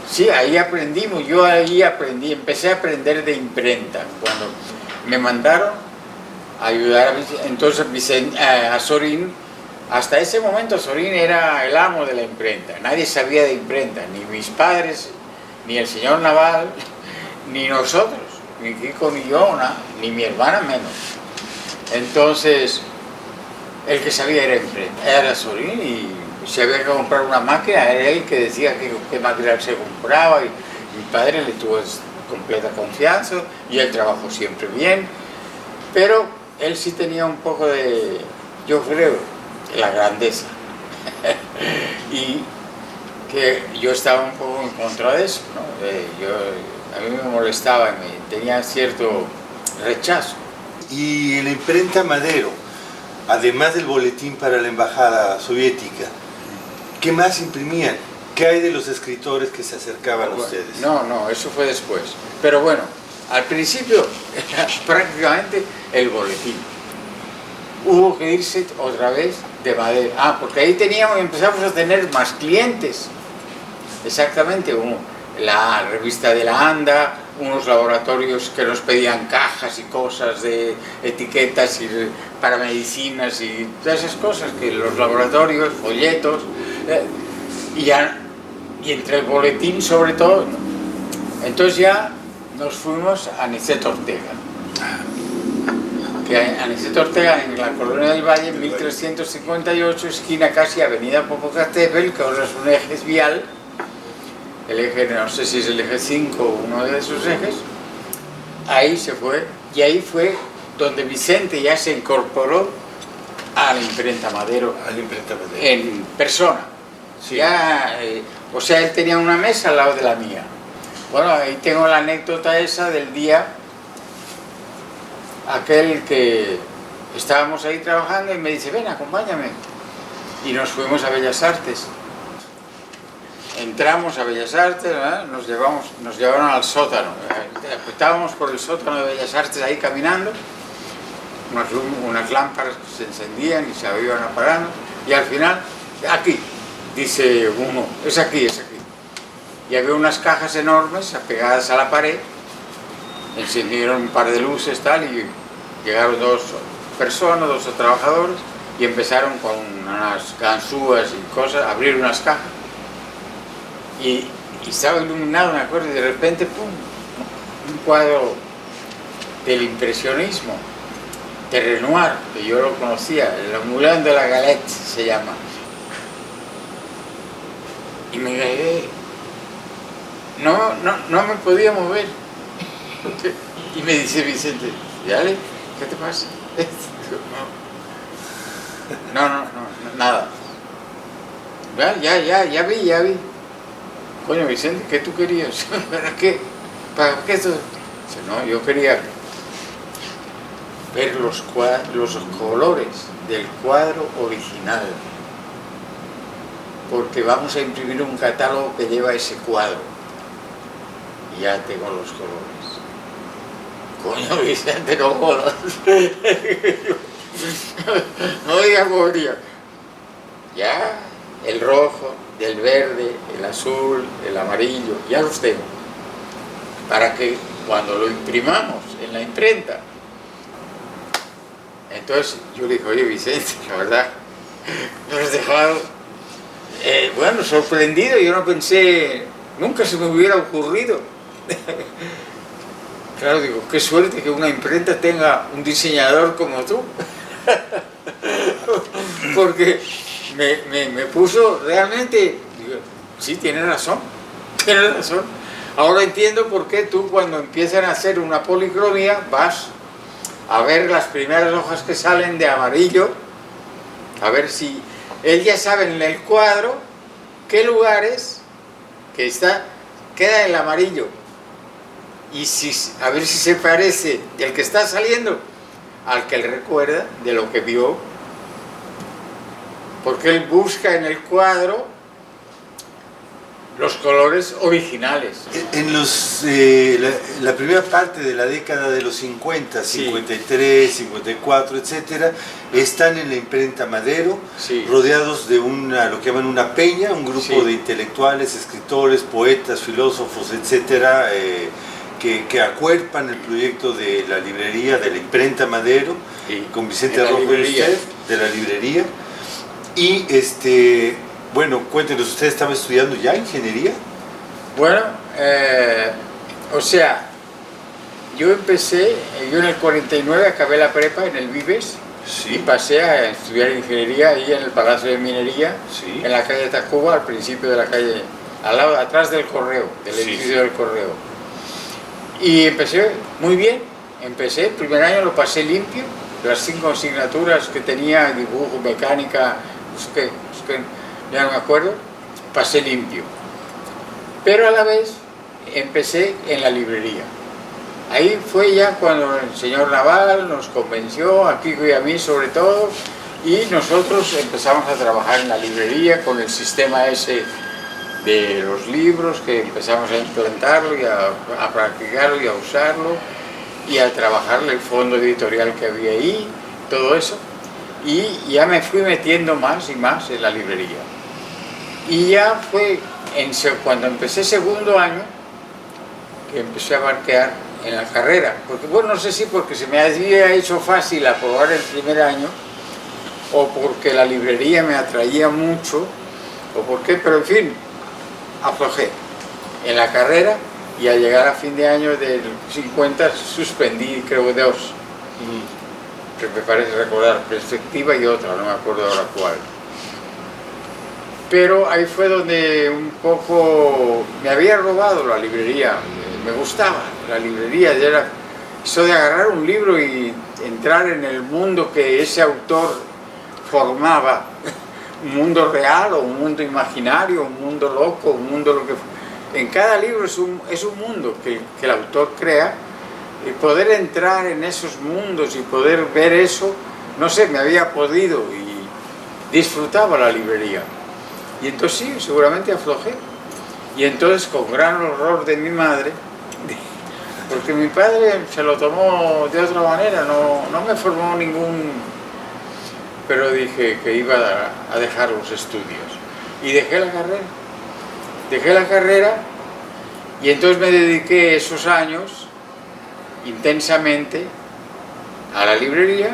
sí, ahí aprendimos, yo ahí aprendí, empecé a aprender de imprenta. Cuando me mandaron a ayudar a Azorín, hasta ese momento Azorín era el amo de la imprenta, nadie sabía de imprenta, ni mis padres, ni el señor Naval, ni nosotros, ni Kiko ni yo, ni mi hermana menos. Entonces, el que sabía era imprenta, era Azorín, y si había que comprar una máquina, era él que decía qué material se compraba, y mi padre le tuvo completa confianza, y él trabajó siempre bien, pero él sí tenía un poco de, yo creo, la grandeza. Y que yo estaba un poco en contra de eso, ¿no? A mí me molestaba, tenía cierto rechazo. Y en la imprenta Madero, además del boletín para la embajada soviética, ¿qué más imprimían? ¿Qué hay de los escritores que se acercaban a ustedes? No, eso fue después. Pero bueno, al principio era prácticamente el boletín. Hubo que irse otra vez de Madera. Porque ahí empezamos a tener más clientes. Exactamente, la revista de la ANDA, unos laboratorios que nos pedían cajas y cosas de etiquetas para medicinas y todas esas cosas, que los laboratorios, folletos, y entre el boletín sobre todo. Entonces ya nos fuimos a Aniceto Ortega. Que Aniceto Ortega, en la Colonia del Valle, en 1358, esquina casi Avenida Popocatépetl, que ahora es un eje vial, el eje, no sé si es el eje 5 o uno de esos ejes. Ahí se fue, y ahí fue donde Vicente ya se incorporó a la imprenta Madero, en persona. Sí. Ya, o sea, él tenía una mesa al lado de la mía. Bueno, ahí tengo la anécdota esa del día aquel que estábamos ahí trabajando y me dice, ven, acompáñame. Y nos fuimos a Bellas Artes. Entramos a Bellas Artes, nos llevaron al sótano. Estábamos por el sótano de Bellas Artes ahí caminando, unas lámparas que se encendían y se iban apagando, y al final, aquí, dice uno, es aquí. Y había unas cajas enormes pegadas a la pared, encendieron un par de luces tal, y llegaron dos personas, dos trabajadores, y empezaron con unas ganzúas y cosas a abrir unas cajas. Y estaba iluminado, me acuerdo, y de repente, ¡pum!, un cuadro del impresionismo, de Renoir, que yo lo conocía, el Moulin de la Galette se llama. Y me quedé, no me podía mover. Y me dice Vicente, ¿yale? ¿Qué te pasa? No, nada. Ya vi. Coño, Vicente, ¿qué tú querías? ¿Para qué? Dice, no, yo quería ver los colores del cuadro original, porque vamos a imprimir un catálogo que lleva ese cuadro. Y ya tengo los colores. Coño, Vicente, no jodas. No digas bobería. Ya, el rojo, del verde, el azul, el amarillo, ya los tengo. Para que cuando lo imprimamos en la imprenta. Entonces yo le dije, oye Vicente, la verdad, me has dejado, bueno, sorprendido. Yo no pensé, nunca se me hubiera ocurrido. Claro, digo, qué suerte que una imprenta tenga un diseñador como tú. Porque me puso realmente, digo, sí, tienes razón. Ahora entiendo por qué tú, cuando empiezan a hacer una policromía, vas a ver las primeras hojas que salen de amarillo, a ver si él ya sabe en el cuadro qué lugares que queda el amarillo, y a ver si se parece el que está saliendo al que él recuerda de lo que vio, porque él busca en el cuadro los colores originales. En la primera parte de la década de los 50, 53, 54, etcétera, están en la imprenta Madero, rodeados de lo que llaman una peña, un grupo de intelectuales, escritores, poetas, filósofos, etcétera, que acuerpan el proyecto de la librería, de la imprenta Madero, con Vicente Rojo y usted, de la librería. Y bueno, cuéntenos, ¿usted estaba estudiando ya ingeniería? Bueno, o sea, yo en el 49 acabé la prepa en el Vives, y pasé a estudiar ingeniería ahí en el Palacio de Minería, en la calle Tacuba, al principio de la calle, atrás del correo, del edificio del correo. Y empecé muy bien, el primer año lo pasé limpio, las 5 asignaturas que tenía, dibujo, mecánica, ya no me acuerdo, pasé limpio. Pero a la vez empecé en la librería. Ahí fue ya cuando el señor Naval nos convenció, a Kiko y a mí sobre todo, y nosotros empezamos a trabajar en la librería con el sistema ese de los libros, que empezamos a implantarlo y a practicarlo y a usarlo y a trabajar el fondo editorial que había ahí, todo eso. Y ya me fui metiendo más y más en la librería. Y ya fue cuando empecé segundo año que empecé a barquear en la carrera, porque bueno, no sé si porque se me había hecho fácil aprobar el primer año o porque la librería me atraía mucho o por qué, pero en fin, aflojé en la carrera y al llegar a fin de año del 50 suspendí, creo, 2, que me parece recordar, Perspectiva y otra, no me acuerdo ahora cuál. Pero ahí fue donde un poco me había robado la librería, me gustaba la librería, era eso de agarrar un libro y entrar en el mundo que ese autor formaba, un mundo real o un mundo imaginario, un mundo loco, un mundo lo que... En cada libro es un mundo que el autor crea, y poder entrar en esos mundos y poder ver eso, no sé, me había podido y disfrutaba la librería. Y entonces sí, seguramente aflojé. Y entonces, con gran horror de mi madre, porque mi padre se lo tomó de otra manera, no me formó ningún... Pero dije que iba a dejar los estudios. Y dejé la carrera. Dejé la carrera y entonces me dediqué esos años intensamente a la librería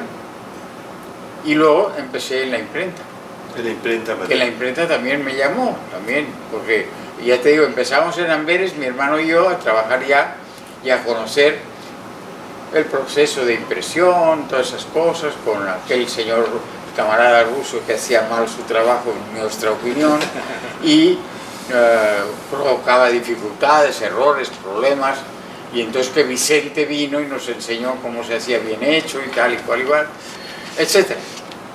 y luego empecé en la imprenta. En la imprenta, que la imprenta también me llamó, porque ya te digo, empezamos en Amberes, mi hermano y yo, a trabajar ya y a conocer el proceso de impresión, todas esas cosas, con aquel señor camarada ruso que hacía mal su trabajo, en nuestra opinión, y provocaba dificultades, errores, problemas, y entonces que Vicente vino y nos enseñó cómo se hacía bien hecho y tal y cual igual, etc.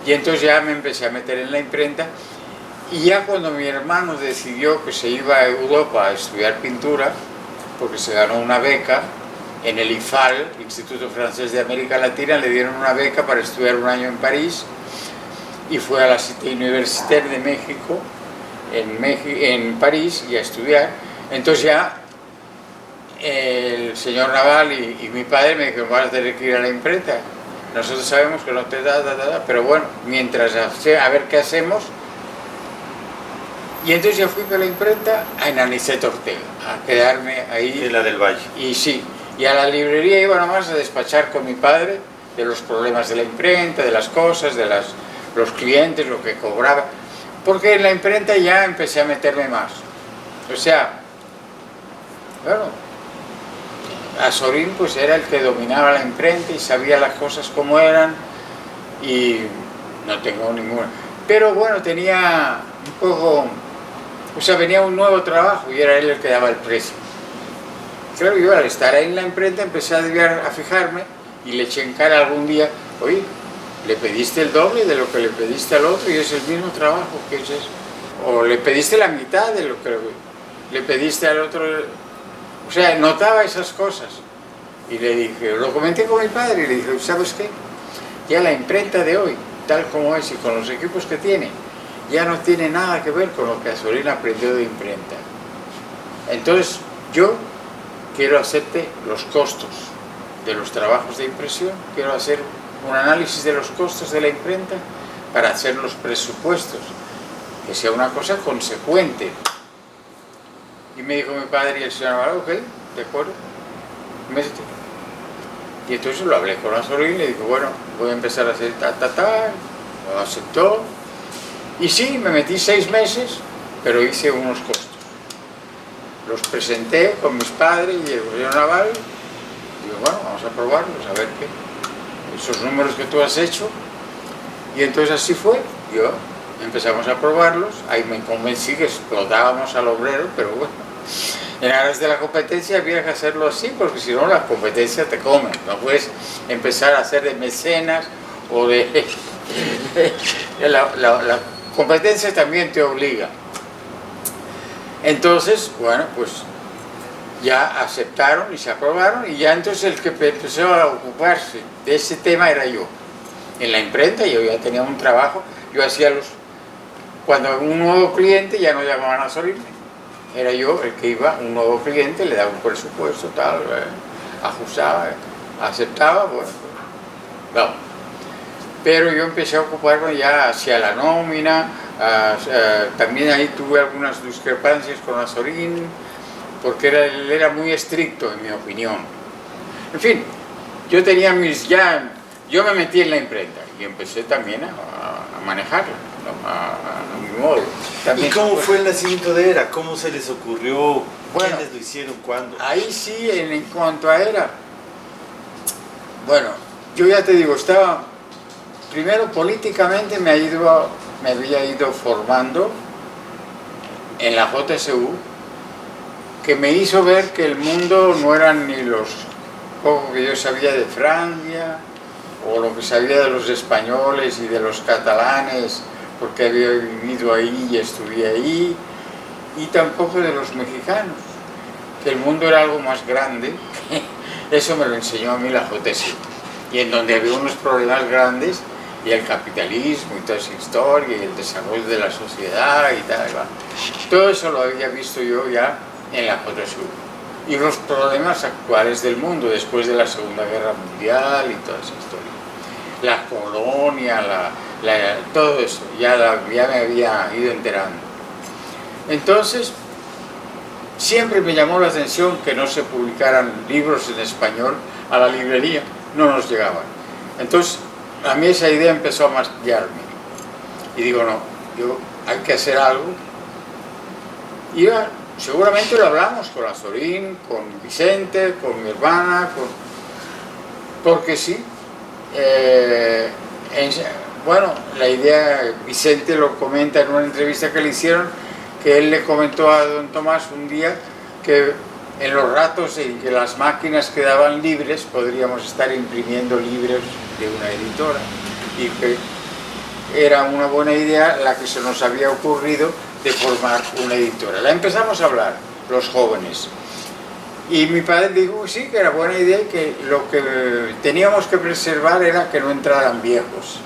Y entonces ya me empecé a meter en la imprenta, y ya cuando mi hermano decidió que se iba a Europa a estudiar pintura, porque se ganó una beca en el IFAL, Instituto Francés de América Latina, le dieron una beca para estudiar un año en París, y fue a la Cité Universitaire de México, en París, y a estudiar. Entonces ya el señor Naval y mi padre me dijeron: vas a tener que ir a la imprenta, nosotros sabemos que no te da, pero bueno, mientras a ver qué hacemos. Y entonces ya fui para la imprenta en Aniceto Ortega, a quedarme ahí. En la del Valle. Y sí, y a la librería iba nomás a despachar con mi padre de los problemas de la imprenta, de las cosas, de los clientes, lo que cobraba, porque en la imprenta ya empecé a meterme más. O sea, bueno, Azorín pues era el que dominaba la imprenta y sabía las cosas como eran, y no tengo ninguna. Pero bueno, tenía un poco, o sea, venía un nuevo trabajo y era él el que daba el precio. Claro, yo al estar ahí en la imprenta empecé a fijarme y le eché en cara algún día: oye, le pediste el doble de lo que le pediste al otro y es el mismo trabajo, ¿qué es eso? O le pediste la mitad de lo que le pediste al otro. O sea, notaba esas cosas. Y le dije, lo comenté con mi padre y le dije: ¿sabes qué? Ya la imprenta de hoy, tal como es y con los equipos que tiene, ya no tiene nada que ver con lo que Azorín aprendió de imprenta. Entonces, yo quiero hacerte los costos de los trabajos de impresión, quiero hacer un análisis de los costos de la imprenta para hacer los presupuestos, que sea una cosa consecuente. Y me dijo mi padre y el señor Navarro: ok, de acuerdo, métete. Y entonces lo hablé con Azorín y le dijo: bueno, voy a empezar a hacer lo aceptó. Y sí, me metí 6 meses, pero hice unos costos. Los presenté con mis padres y el señor Navarro. Digo: bueno, vamos a probarlos, a ver qué. Esos números que tú has hecho. Y entonces así fue. Yo empezamos a probarlos. Ahí me convencí que explotábamos al obrero, pero bueno, en aras de la competencia había que hacerlo así, porque si no la competencia te come. No puedes empezar a hacer de mecenas o de... la competencia también te obliga. Entonces, bueno, pues ya aceptaron y se aprobaron, y ya entonces el que empezó a ocuparse de ese tema era yo. En la imprenta yo ya tenía un trabajo, yo hacía cuando un nuevo cliente ya no llamaban a Azorín, era yo el que iba, un nuevo cliente, le daba un presupuesto, tal, ajustaba, aceptaba, bueno, vamos. Pero yo empecé a ocuparme ya hacia la nómina, también ahí tuve algunas discrepancias con Azorín, porque él era muy estricto, en mi opinión. En fin, yo tenía yo me metí en la imprenta y empecé también a manejarla, ¿no? a mi modo. También, ¿Y cómo fue el nacimiento de ERA? ¿Cómo se les ocurrió? Bueno, ¿Quiénes lo hicieron? ¿Cuándo? Ahí sí, en cuanto a ERA, bueno, yo ya te digo, primero políticamente me había ido formando en la JSU, que me hizo ver que el mundo no eran ni los poco que yo sabía de Francia, o lo que sabía de los españoles y de los catalanes, porque había vivido ahí y estudié ahí, y tampoco de los mexicanos, que el mundo era algo más grande. Eso me lo enseñó a mí la JSU, y en donde había unos problemas grandes, y el capitalismo y toda esa historia, y el desarrollo de la sociedad y tal. Todo eso lo había visto yo ya en la JSU. Y los problemas actuales del mundo después de la Segunda Guerra Mundial y toda esa historia. La colonia, todo eso, ya me había ido enterando. Entonces, siempre me llamó la atención que no se publicaran libros en español a la librería, no nos llegaban. Entonces, a mí esa idea empezó a martillarme. Y digo, no, hay que hacer algo. Y seguramente lo hablamos con Azorín, con Vicente, con mi hermana, porque sí. Bueno, la idea, Vicente lo comenta en una entrevista que le hicieron, que él le comentó a don Tomás un día que en los ratos en que las máquinas quedaban libres podríamos estar imprimiendo libros de una editora, y que era una buena idea la que se nos había ocurrido de formar una editora. La empezamos a hablar, los jóvenes, y mi padre dijo sí, que era buena idea y que lo que teníamos que preservar era que no entraran viejos,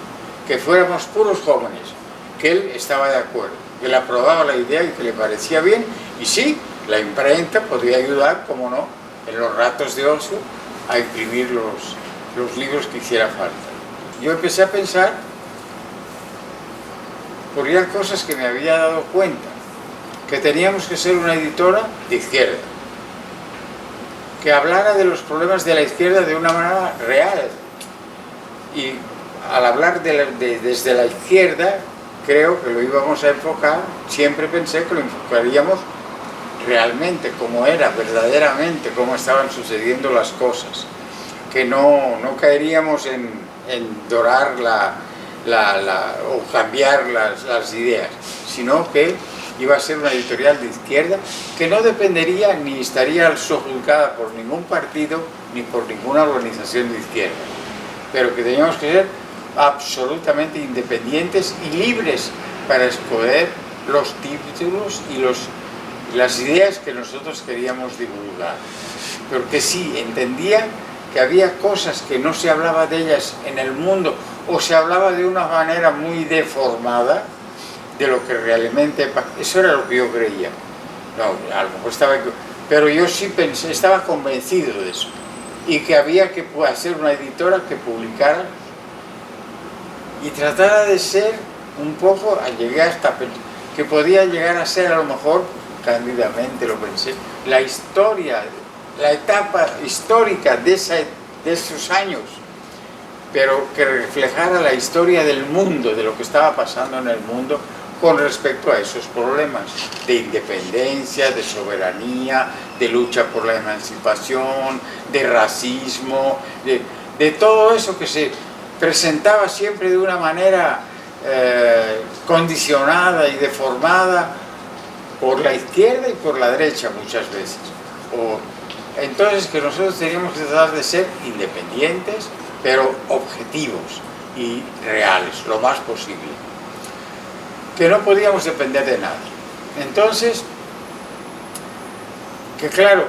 que fuéramos puros jóvenes, que él estaba de acuerdo, que le aprobaba la idea y que le parecía bien, y sí, la imprenta podría ayudar, como no, en los ratos de ocio a imprimir los libros que hiciera falta. Yo empecé a pensar, por ya cosas que me había dado cuenta, que teníamos que ser una editora de izquierda, que hablara de los problemas de la izquierda de una manera real. Y al hablar desde la izquierda, creo que lo íbamos a enfocar, siempre pensé que lo enfocaríamos realmente, como era, verdaderamente, cómo estaban sucediendo las cosas, que no caeríamos en dorar o cambiar las ideas, sino que iba a ser una editorial de izquierda que no dependería ni estaría sojuzgada por ningún partido ni por ninguna organización de izquierda, pero que teníamos que ser absolutamente independientes y libres para escoger los títulos y las ideas que nosotros queríamos divulgar, porque sí entendía que había cosas que no se hablaba de ellas en el mundo, o se hablaba de una manera muy deformada de lo que realmente, eso era lo que yo creía. No, a lo mejor pero yo sí estaba convencido de eso, y que había que hacer una editora que publicara y tratara de ser un poco, llegué hasta que podía llegar a ser, a lo mejor cándidamente lo pensé, la historia, la etapa histórica de esos años, pero que reflejara la historia del mundo, de lo que estaba pasando en el mundo con respecto a esos problemas de independencia, de soberanía, de lucha por la emancipación, de racismo, de todo eso que se presentaba siempre de una manera condicionada y deformada por la izquierda y por la derecha muchas veces. Entonces que nosotros teníamos que tratar de ser independientes, pero objetivos y reales, lo más posible. Que no podíamos depender de nadie. Entonces, que claro,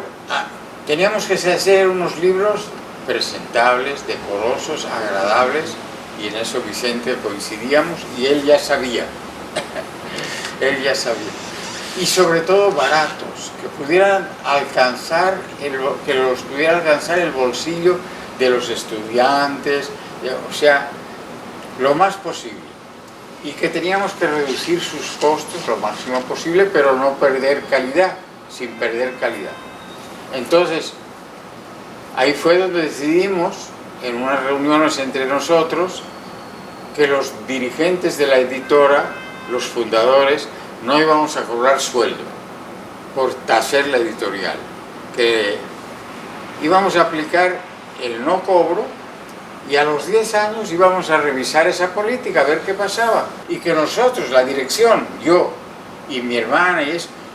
teníamos que hacer unos libros presentables, decorosos, agradables, y en eso Vicente coincidíamos, y él ya sabía. Él ya sabía. y sobre todo baratos, que pudieran alcanzar que los pudiera alcanzar el bolsillo de los estudiantes, o sea, lo más posible. Y que teníamos que reducir sus costos lo máximo posible, pero no perder calidad, sin perder calidad. Entonces, ahí fue donde decidimos, en unas reuniones entre nosotros, que los dirigentes de la editora, los fundadores, no íbamos a cobrar sueldo por hacer la editorial, que íbamos a aplicar el no cobro y a los 10 años íbamos a revisar esa política, a ver qué pasaba, y que nosotros, la dirección, yo y mi hermana,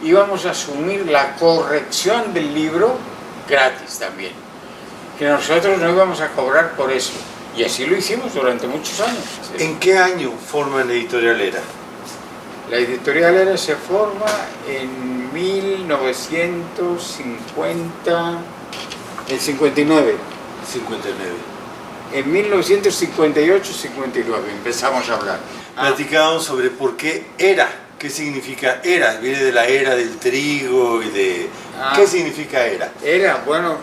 íbamos a asumir la corrección del libro gratis también, que nosotros no íbamos a cobrar por eso, y así lo hicimos durante muchos años. ¿En qué año forman la Editorial Era? La Editorial Era se forma en 1950, en 59. 59. En 1958-59 empezamos a hablar. Platicábamos sobre por qué era, qué significa era, viene de la era del trigo y de... ¿Qué significa era? Era, bueno,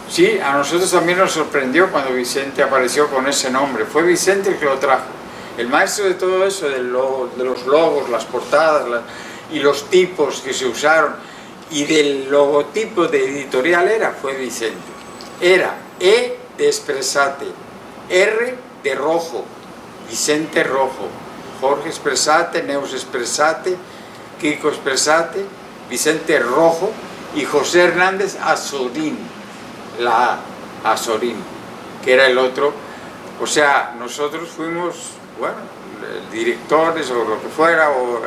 sí, a nosotros también nos sorprendió cuando Vicente apareció con ese nombre. Fue Vicente el que lo trajo. El maestro de todo eso, de los logos, las portadas y los tipos que se usaron, y del logotipo de Editorial Era, fue Vicente. Era E de Espresate, R de Rojo, Vicente Rojo, Jorge Espresate, Neus Espresate, Kiko Espresate, Vicente Rojo y José Hernández Azorín, la A, Azorín, que era el otro. O sea, nosotros fuimos, bueno, directores o lo que fuera, o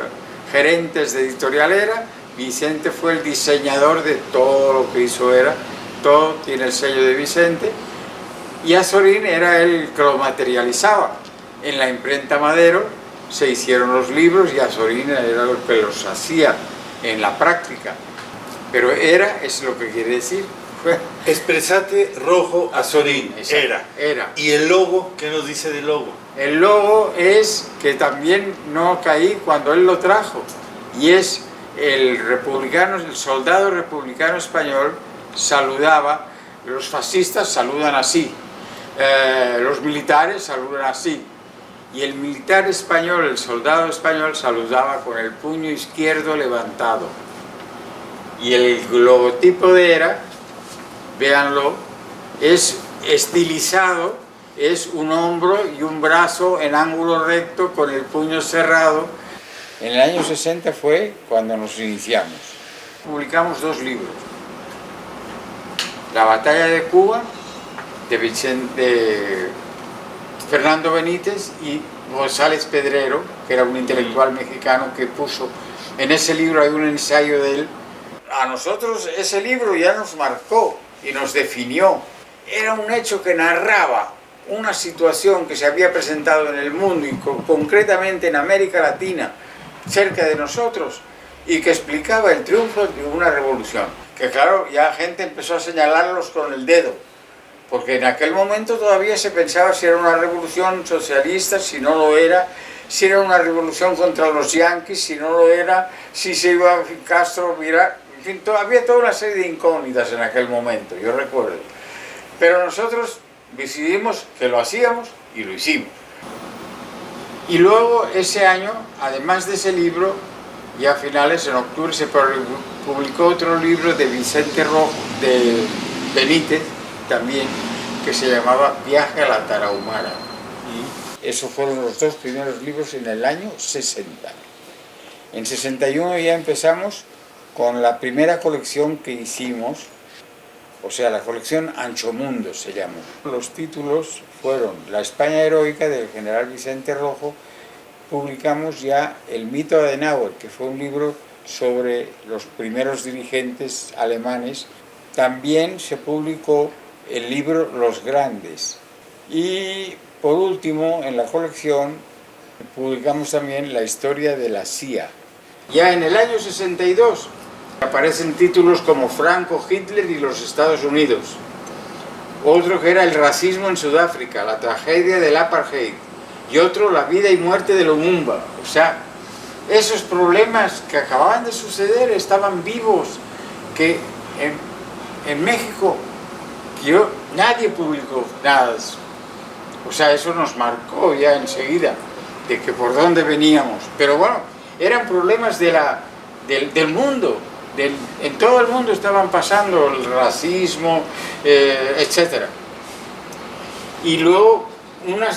gerentes de Editorial Era. Vicente fue el diseñador de todo lo que hizo Era, todo tiene el sello de Vicente, y Azorín era el que lo materializaba. En la imprenta Madero se hicieron los libros y Azorín era el que los hacía en la práctica, pero Era es lo que quiere decir. Espresate Rojo Azorín, Era. ¿Y el logo? ¿Qué nos dice del logo? El logo es que también no caí cuando él lo trajo, y es el soldado republicano español saludaba, los fascistas saludan así, los militares saludan así, y el militar español, el soldado español, saludaba con el puño izquierdo levantado. Y el logotipo de Era, véanlo, es estilizado, es un hombro y un brazo en ángulo recto con el puño cerrado. En el año 60 fue cuando nos iniciamos. Publicamos 2 libros. La batalla de Cuba, de Fernando Benítez, y González Pedrero, que era un intelectual mexicano que puso, en ese libro hay un ensayo de él. A nosotros ese libro ya nos marcó y nos definió. Era un hecho que narraba una situación que se había presentado en el mundo y concretamente en América Latina, cerca de nosotros, y que explicaba el triunfo de una revolución. Que claro, ya gente empezó a señalarlos con el dedo, porque en aquel momento todavía se pensaba si era una revolución socialista, si no lo era, si era una revolución contra los yanquis, si no lo era, si se iba a Castro virar, en fin, había toda una serie de incógnitas en aquel momento, yo recuerdo. Pero nosotros decidimos que lo hacíamos y lo hicimos. Y luego ese año, además de ese libro, ya a finales, en octubre, se publicó otro libro de Vicente Rojo, de Benítez también, que se llamaba Viaje a la Tarahumara. Y esos fueron los 2 primeros libros en el año 60. En 61 ya empezamos con la primera colección que hicimos, o sea, la colección Ancho Mundo se llamó. Los títulos fueron La España heroica del general Vicente Rojo. Publicamos ya El mito de Adenauer, que fue un libro sobre los primeros dirigentes alemanes. También se publicó el libro Los Grandes. Y por último, en la colección publicamos también La historia de la CIA. Ya en el año 62 aparecen títulos como Franco, Hitler y los Estados Unidos. Otro que era El racismo en Sudáfrica, la tragedia del apartheid. Y otro, La vida y muerte de Lumumba. O sea, esos problemas que acababan de suceder estaban vivos, que en México nadie publicó nada de eso. O sea, eso nos marcó ya enseguida de que por dónde veníamos. Pero bueno, eran problemas del mundo. En todo el mundo estaban pasando el racismo, etc. Y luego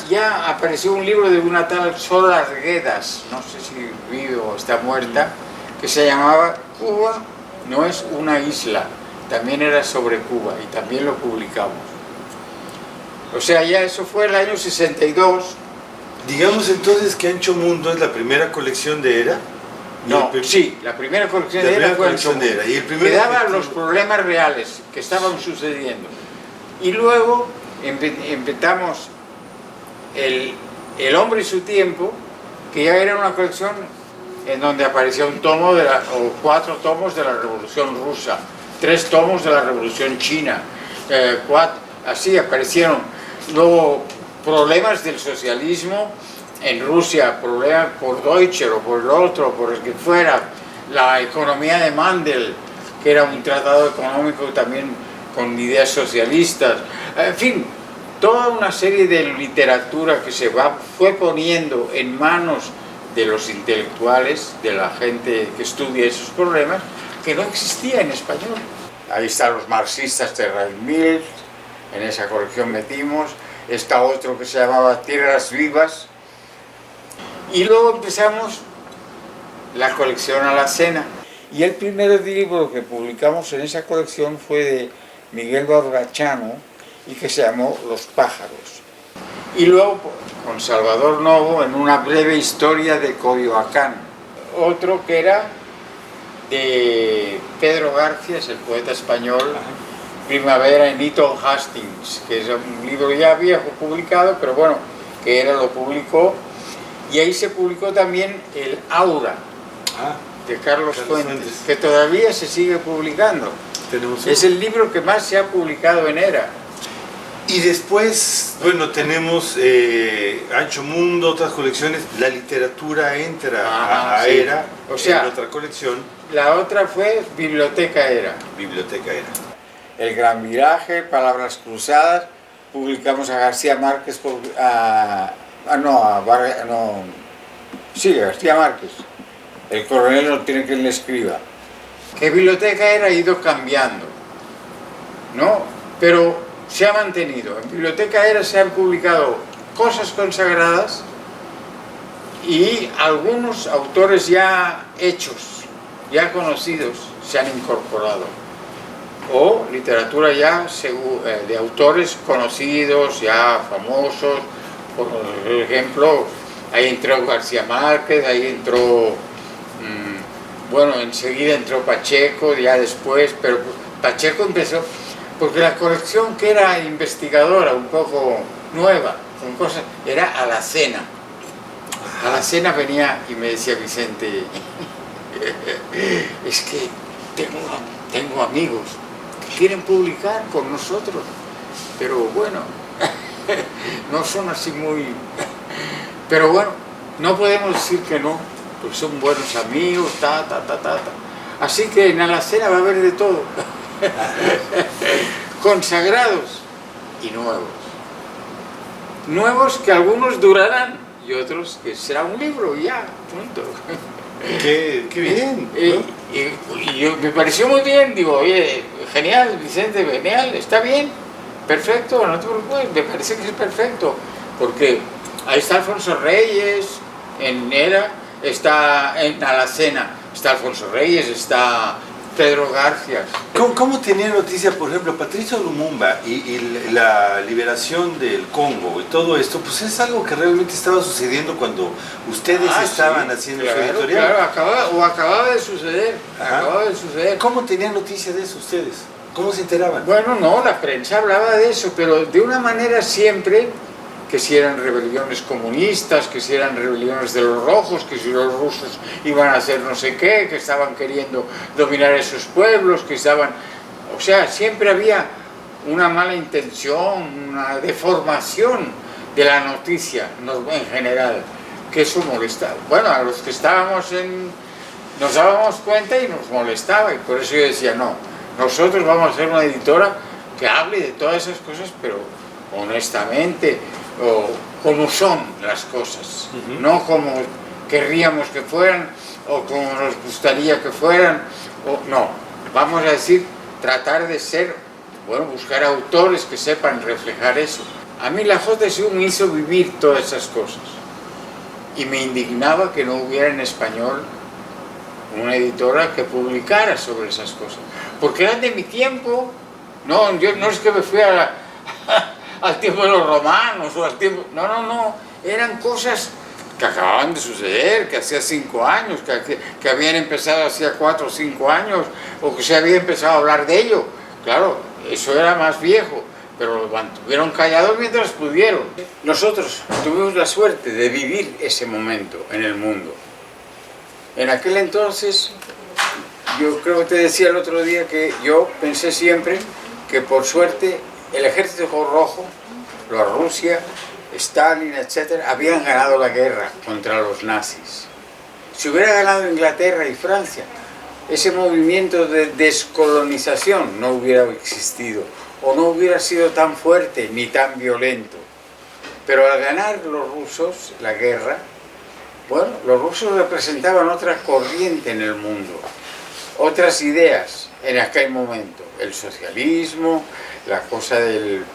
ya apareció un libro de una tal Sol Arguedas, no sé si vive o está muerta, que se llamaba Cuba no es una isla, también era sobre Cuba y también lo publicamos. O sea, ya eso fue el año 62. Digamos entonces que Ancho Mundo es la primera colección de ERA. No, sí, la primera colección de ERA fue Ancho Mundo, y el que daba los problemas reales que estaban sucediendo. Y luego empezamos el hombre y su tiempo, que ya era una colección en donde aparecía un tomo o 4 tomos de la Revolución Rusa, 3 tomos de la Revolución China, 4, así aparecieron. Luego problemas del socialismo en Rusia, problemas por Deutscher o por el otro, por el que fuera, la economía de Mandel, que era un tratado económico también con ideas socialistas, en fin, toda una serie de literatura que fue poniendo en manos de los intelectuales, de la gente que estudia esos problemas, que no existía en español. Ahí están los marxistas de Raimil, en esa colección metimos, está otro que se llamaba Tierras Vivas, y luego empezamos la colección Alacena. Y el primer libro que publicamos en esa colección fue de Miguel Barbachano y que se llamó Los pájaros. Y luego con Salvador Novo en una breve historia de Coyoacán. Otro que era de Pedro García, el poeta español, Primavera en Eton Hastings, que es un libro ya viejo publicado, pero bueno, que era lo publicó. Y ahí se publicó también el Aura, de Carlos Fuentes, que todavía se sigue publicando. Es el libro que más se ha publicado en ERA. Y después, bueno, tenemos Ancho Mundo, otras colecciones, la literatura entra a sí. ERA, o sea, en otra colección. La otra fue Biblioteca ERA. Biblioteca ERA. El Gran Viraje, Palabras Cruzadas, publicamos a García Márquez, García Márquez. El coronel no tiene quien le escriba. Que Biblioteca ERA ha ido cambiando, ¿no? Pero se ha mantenido. En Biblioteca ERA se han publicado cosas consagradas y algunos autores ya hechos, ya conocidos, se han incorporado. O literatura ya de autores conocidos, ya famosos. Por ejemplo, ahí entró García Márquez, ahí entró, bueno, enseguida entró Pacheco, ya después, pero Pacheco empezó, porque la colección que era investigadora, un poco nueva, con cosas, era Alacena. Alacena venía y me decía Vicente, es que tengo amigos que quieren publicar con nosotros, pero bueno, no son así muy... Pero bueno, no podemos decir que no, porque son buenos amigos, Así que en Alacena va a haber de todo. Consagrados y nuevos. Nuevos que algunos durarán y otros que será un libro y ya, punto. Qué bien. Y me pareció muy bien, digo, oye, genial, Vicente, genial, está bien, perfecto, no te preocupes, me parece que es perfecto, porque ahí está Alfonso Reyes, en ERA, está en Alacena, está Alfonso Reyes, está Pedro García. ¿Cómo tenía noticia, por ejemplo, Patricio Lumumba y la liberación del Congo y todo esto? Pues es algo que realmente estaba sucediendo cuando ustedes estaban haciendo su editorial. Claro, acababa de suceder, ¿Cómo tenían noticia de eso ustedes? ¿Cómo se enteraban? Bueno, no, la prensa hablaba de eso, pero de una manera siempre, que si eran rebeliones comunistas, que si eran rebeliones de los rojos, que si los rusos iban a hacer no sé qué, que estaban queriendo dominar esos pueblos, que estaban... O sea, siempre había una mala intención, una deformación de la noticia en general, que eso molestaba. Bueno, a los que estábamos nos dábamos cuenta y nos molestaba, y por eso yo decía, no, nosotros vamos a hacer una editora que hable de todas esas cosas, pero honestamente, o como son las cosas, no como querríamos que fueran, o como nos gustaría que fueran, o no, vamos a decir, tratar de ser, bueno, buscar autores que sepan reflejar eso. A mí la JSU me hizo vivir todas esas cosas, y me indignaba que no hubiera en español una editora que publicara sobre esas cosas, porque eran de mi tiempo. No, yo no es que me fui al tiempo de los romanos, o al tiempo, no, eran cosas que acababan de suceder, que hacía 5 años, que habían empezado hacía 4 o 5 años, o que se había empezado a hablar de ello. Claro, eso era más viejo, pero lo mantuvieron callados mientras pudieron. Nosotros tuvimos la suerte de vivir ese momento en el mundo. En aquel entonces, yo creo que te decía el otro día que yo pensé siempre que por suerte el Ejército Rojo, la Rusia, Stalin, etc., habían ganado la guerra contra los nazis. Si hubiera ganado Inglaterra y Francia, ese movimiento de descolonización no hubiera existido, o no hubiera sido tan fuerte ni tan violento. Pero al ganar los rusos la guerra, bueno, los rusos representaban otra corriente en el mundo, otras ideas en aquel momento, el socialismo, la cosa del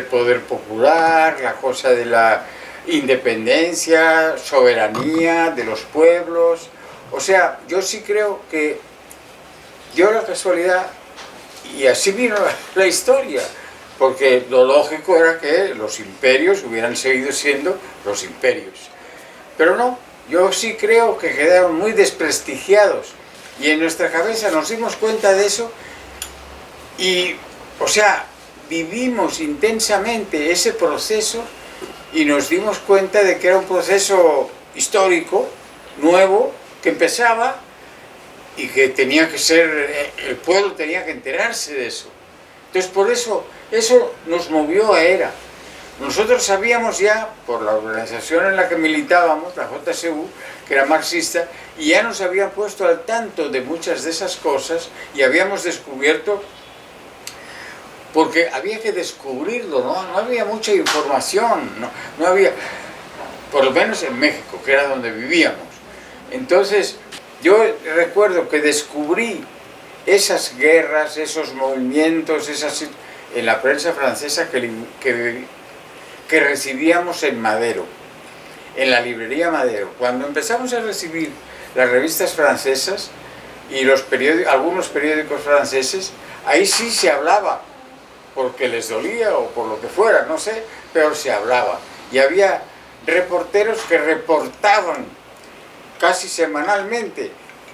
poder popular, la cosa de la independencia, soberanía de los pueblos. O sea, yo sí creo que dio la casualidad, y así vino la historia, porque lo lógico era que los imperios hubieran seguido siendo los imperios. Pero no, yo sí creo que quedaron muy desprestigiados, y en nuestra cabeza nos dimos cuenta de eso, y, o sea, vivimos intensamente ese proceso y nos dimos cuenta de que era un proceso histórico, nuevo, que empezaba y que tenía que ser, el pueblo tenía que enterarse de eso. Entonces por eso nos movió a ERA. Nosotros sabíamos ya, por la organización en la que militábamos, la JSU, que era marxista, y ya nos habían puesto al tanto de muchas de esas cosas, y habíamos descubierto, porque había que descubrirlo, no había mucha información, no había, por lo menos en México, que era donde vivíamos. Entonces, yo recuerdo que descubrí esas guerras, esos movimientos, en la prensa francesa que recibíamos en Madero, en la librería Madero. Cuando empezamos a recibir las revistas francesas y algunos periódicos franceses, ahí sí se hablaba, porque les dolía o por lo que fuera, no sé, pero se hablaba. Y había reporteros que reportaban casi semanalmente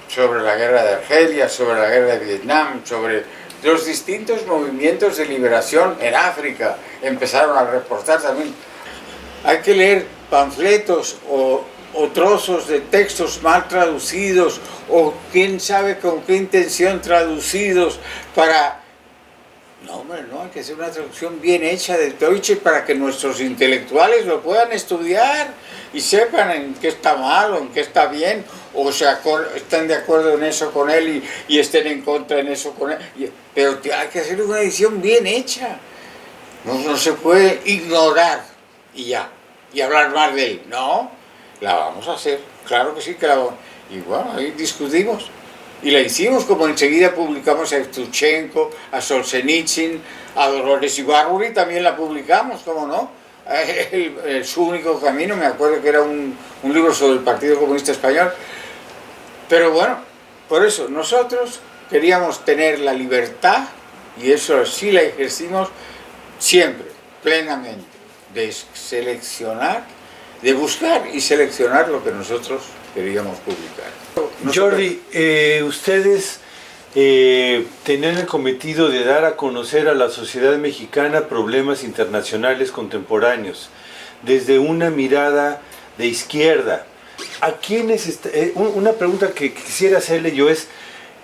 sobre la guerra de Argelia, sobre la guerra de Vietnam, sobre los distintos movimientos de liberación en África. Empezaron a reportar también. Hay que leer panfletos o trozos de textos mal traducidos, o quién sabe con qué intención traducidos para... No, hombre, no, hay que hacer una traducción bien hecha del Deutsche para que nuestros intelectuales lo puedan estudiar y sepan en qué está mal o en qué está bien, o están de acuerdo en eso con él y estén en contra en eso con él. Pero hay que hacer una edición bien hecha. No se puede ignorar y ya, y hablar mal de él. No, la vamos a hacer, claro que sí que la vamos. Y bueno, ahí discutimos. Y la hicimos, como enseguida publicamos a Evtuchenko, a Solzhenitsyn, a Dolores Ibarruri, también la publicamos, ¿cómo no? Su único camino, me acuerdo que era un libro sobre el Partido Comunista Español. Pero bueno, por eso nosotros queríamos tener la libertad, y eso sí la ejercimos siempre, plenamente, de seleccionar, de buscar y seleccionar lo que nosotros queríamos publicar. Jordi, ustedes tenían el cometido de dar a conocer a la sociedad mexicana problemas internacionales contemporáneos, desde una mirada de izquierda. ¿A quiénes una pregunta que quisiera hacerle yo es,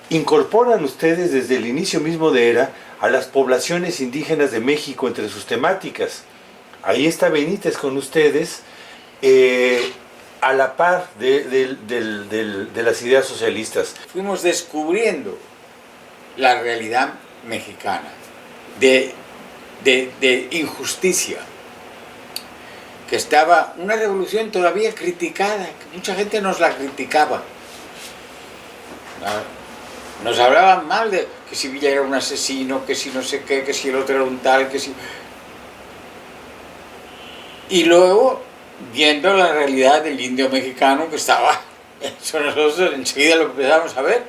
¿incorporan ustedes desde el inicio mismo de ERA a las poblaciones indígenas de México entre sus temáticas? Ahí está Benítez con ustedes. a la par de las ideas socialistas. Fuimos descubriendo la realidad mexicana de injusticia, que estaba una revolución todavía criticada, que mucha gente nos la criticaba. Nos hablaban mal de que si Villa era un asesino, que si no sé qué, que si el otro era un tal, que si... Y luego, viendo la realidad del indio mexicano que estaba, eso nosotros enseguida lo empezamos a ver.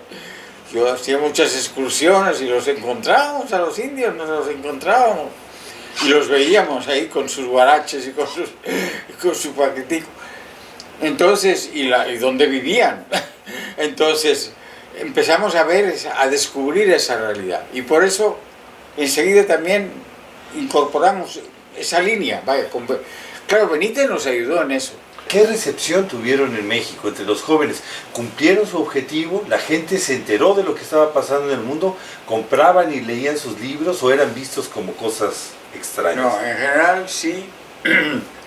Yo hacía muchas excursiones y los encontrábamos a los indios, nos los encontrábamos. Y los veíamos ahí con sus guaraches y con su paquetico. Entonces, y dónde vivían. Entonces, empezamos a ver, a descubrir esa realidad. Y por eso, enseguida también incorporamos esa línea. Vaya, claro, Benítez nos ayudó en eso. ¿Qué recepción tuvieron en México entre los jóvenes? ¿Cumplieron su objetivo? ¿La gente se enteró de lo que estaba pasando en el mundo? ¿Compraban y leían sus libros o eran vistos como cosas extrañas? No, en general sí.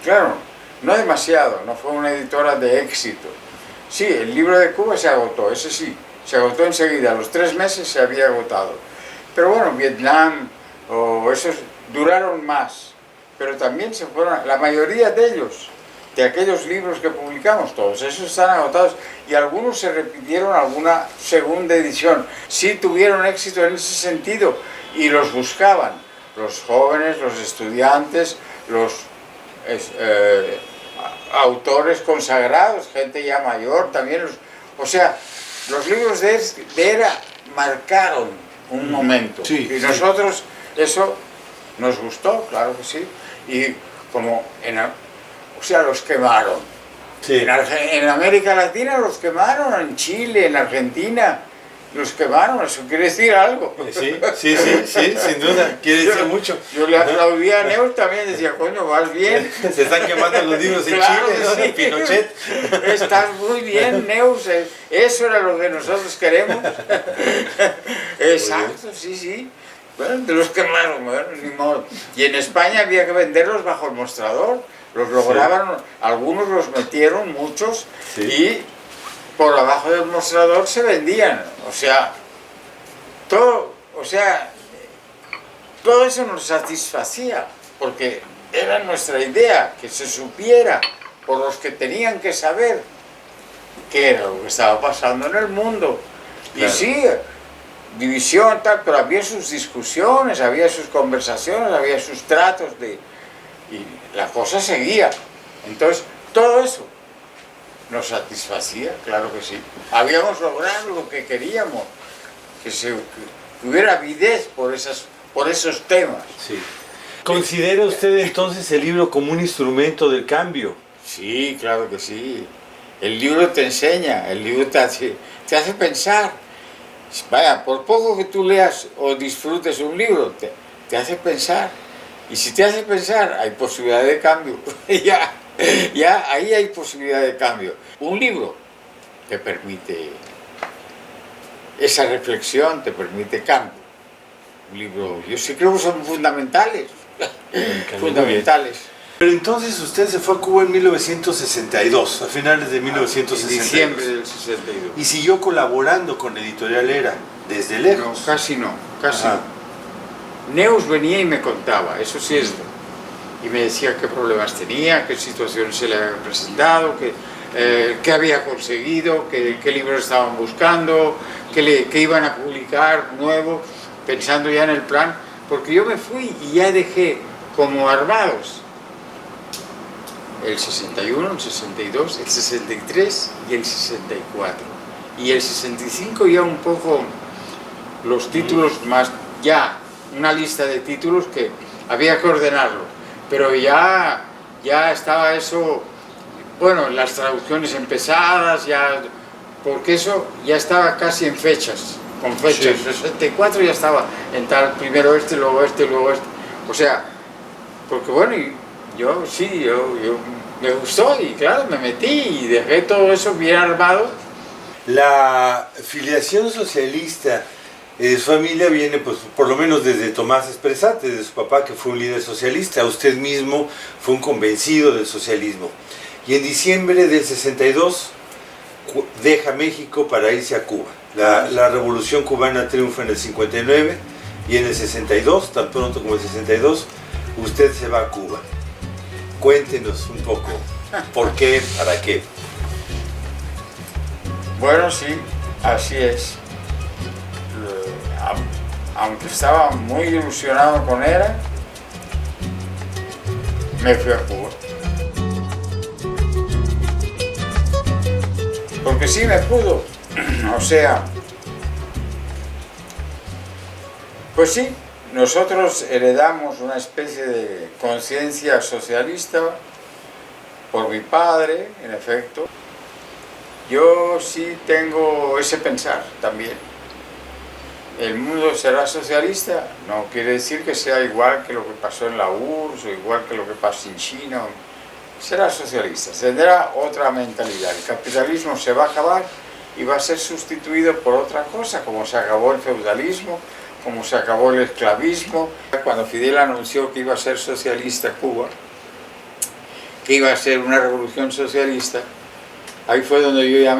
Claro, no demasiado, no fue una editora de éxito. Sí, el libro de Cuba se agotó, ese sí, se agotó enseguida, a los 3 meses se había agotado. Pero bueno, Vietnam o esos duraron más, pero también se fueron, la mayoría de ellos, de aquellos libros que publicamos, todos esos están agotados y algunos se repitieron alguna segunda edición. Sí tuvieron éxito en ese sentido y los buscaban los jóvenes, los estudiantes, los autores consagrados, gente ya mayor también. O sea, los libros de Era marcaron un momento. Sí, y nosotros, eso nos gustó, claro que sí. Y como o sea, los quemaron. Sí. En América Latina los quemaron, en Chile, en Argentina, los quemaron, eso quiere decir algo. Sí, sin duda, quiere decir mucho. Yo le aplaudía a Neus también, decía, coño, vas bien. Se están quemando los libros en Claro Chile, ¿no? que De sí. Pinochet. Estás muy bien, Neus, eso era lo que nosotros queremos. Exacto, sí. Bueno, te los quemaron, bueno, ni modo. Y en España había que venderlos bajo el mostrador. Los lograban, sí. Algunos los metieron, muchos, sí. Y por abajo del mostrador se vendían. O sea, todo eso nos satisfacía, porque era nuestra idea, que se supiera por los que tenían que saber qué era lo que estaba pasando en el mundo. Claro. Y sí, división, tal, pero había sus discusiones, había sus conversaciones, había sus tratos y la cosa seguía. Entonces, todo eso nos satisfacía, claro que sí. Habíamos logrado lo que queríamos, que hubiera avidez por esos temas. Sí. ¿Considera usted entonces el libro como un instrumento del cambio? Sí, claro que sí. El libro te enseña, el libro te hace pensar. Vaya, por poco que tú leas o disfrutes un libro, te hace pensar. Y si te hace pensar, hay posibilidad de cambio. ya ahí hay posibilidad de cambio. Un libro te permite esa reflexión, te permite cambio. Un libro, yo sí creo que son fundamentales. Fundamentales. Pero entonces usted se fue a Cuba en 1962, a finales de 1962. En diciembre del 62. Y siguió colaborando con Editorial Era, desde lejos. No, casi no. Neus venía y me contaba, eso sí es verdad. Y me decía qué problemas tenía, qué situaciones se le habían presentado, qué había conseguido, qué libros estaban buscando, qué iban a publicar nuevo, pensando ya en el plan. Porque yo me fui y ya dejé como armados el 61, el 62, el 63 y el 64. Y el 65 ya un poco los títulos más, ya una lista de títulos que había que ordenarlo. Pero ya estaba eso, bueno, las traducciones empezadas, ya, porque eso ya estaba casi en fechas, con fechas. Sí. 64 ya estaba en tal, primero este, luego este, luego este. O sea, porque bueno, yo me gustó y claro, me metí y dejé todo eso bien armado. La filiación socialista de su familia viene, pues, por lo menos desde Tomás Espresate, de su papá, que fue un líder socialista. Usted mismo fue un convencido del socialismo. Y en diciembre del 62 deja México para irse a Cuba. La revolución cubana triunfa en el 59 y en el 62, tan pronto como el 62, usted se va a Cuba. Cuéntenos un poco, ¿por qué, para qué? Bueno, sí, así es. Aunque estaba muy ilusionado con ERA, me fui a Cuba. Porque sí me pudo, o sea, pues sí, nosotros heredamos una especie de conciencia socialista por mi padre, en efecto. Yo sí tengo ese pensar también. ¿El mundo será socialista? No quiere decir que sea igual que lo que pasó en la URSS o igual que lo que pasa en China. Será socialista, tendrá otra mentalidad. El capitalismo se va a acabar y va a ser sustituido por otra cosa, como se acabó el feudalismo, como se acabó el esclavismo. Cuando Fidel anunció que iba a ser socialista Cuba, que iba a ser una revolución socialista, ahí fue donde yo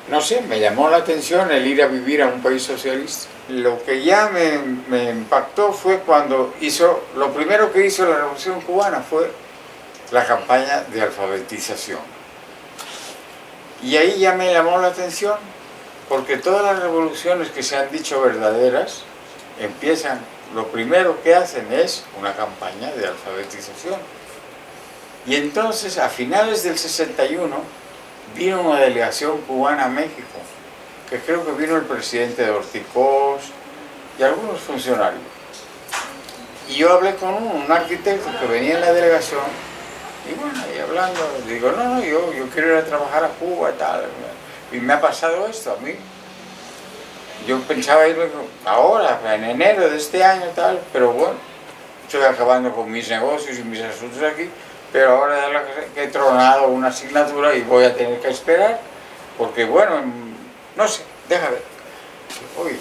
no sé, me llamó la atención el ir a vivir a un país socialista. Lo que ya me impactó fue cuando lo primero que hizo la revolución cubana fue la campaña de alfabetización. Y ahí ya me llamó la atención, porque todas las revoluciones que se han dicho verdaderas empiezan, lo primero que hacen es una campaña de alfabetización. Y entonces, a finales del 61, vino una delegación cubana a México, que creo que vino el presidente de Orticós y algunos funcionarios. Y yo hablé con un arquitecto que venía en la delegación, y bueno, ahí hablando, digo, no, yo quiero ir a trabajar a Cuba y tal. Y me ha pasado esto a mí. Yo pensaba irme ahora, en enero de este año y tal, pero bueno, estoy acabando con mis negocios y mis asuntos aquí, pero ahora ya que he tronado una asignatura y voy a tener que esperar, porque bueno, no sé, deja ver. Oye,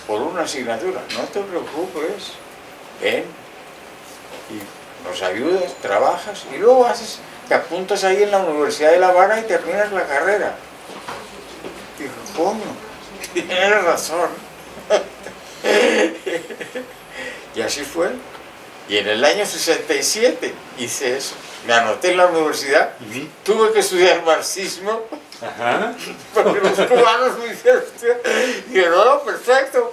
por una asignatura, no te preocupes, ven y nos ayudas, trabajas y luego te apuntas ahí en la Universidad de La Habana y terminas la carrera. Dijo, coño, tienes razón. Y así fue. Y en el año 67 hice eso. Me anoté en la universidad, tuve que estudiar marxismo, porque los cubanos me hicieron estudiar. Y dije, no, perfecto.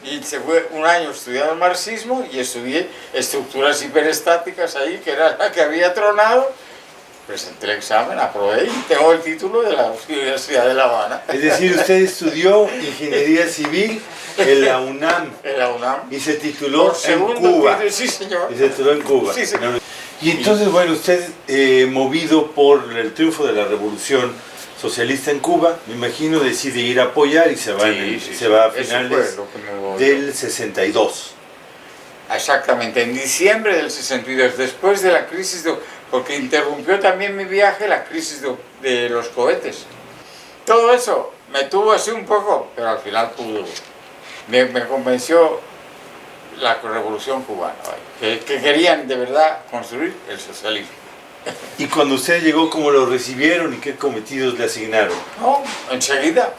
Y se fue un año estudiando marxismo y estudié estructuras hiperestáticas ahí, que era la que había tronado. Presenté el examen, aprobé y tengo el título de la Universidad de La Habana. Es decir, usted estudió Ingeniería Civil en la UNAM. En la UNAM. Y se tituló en Cuba. Título, sí, señor. Y se tituló en Cuba. Sí, señor. Y entonces, bueno, usted, movido por el triunfo de la revolución socialista en Cuba, me imagino decide ir a apoyar y se va a finales del 62. Exactamente, en diciembre del 62, después de la crisis porque interrumpió también mi viaje la crisis de los cohetes. Todo eso me tuvo así un poco, pero al final pudo. Me convenció la revolución cubana, que querían de verdad construir el socialismo. ¿Y cuando usted llegó, cómo lo recibieron y qué cometidos le asignaron? No, enseguida.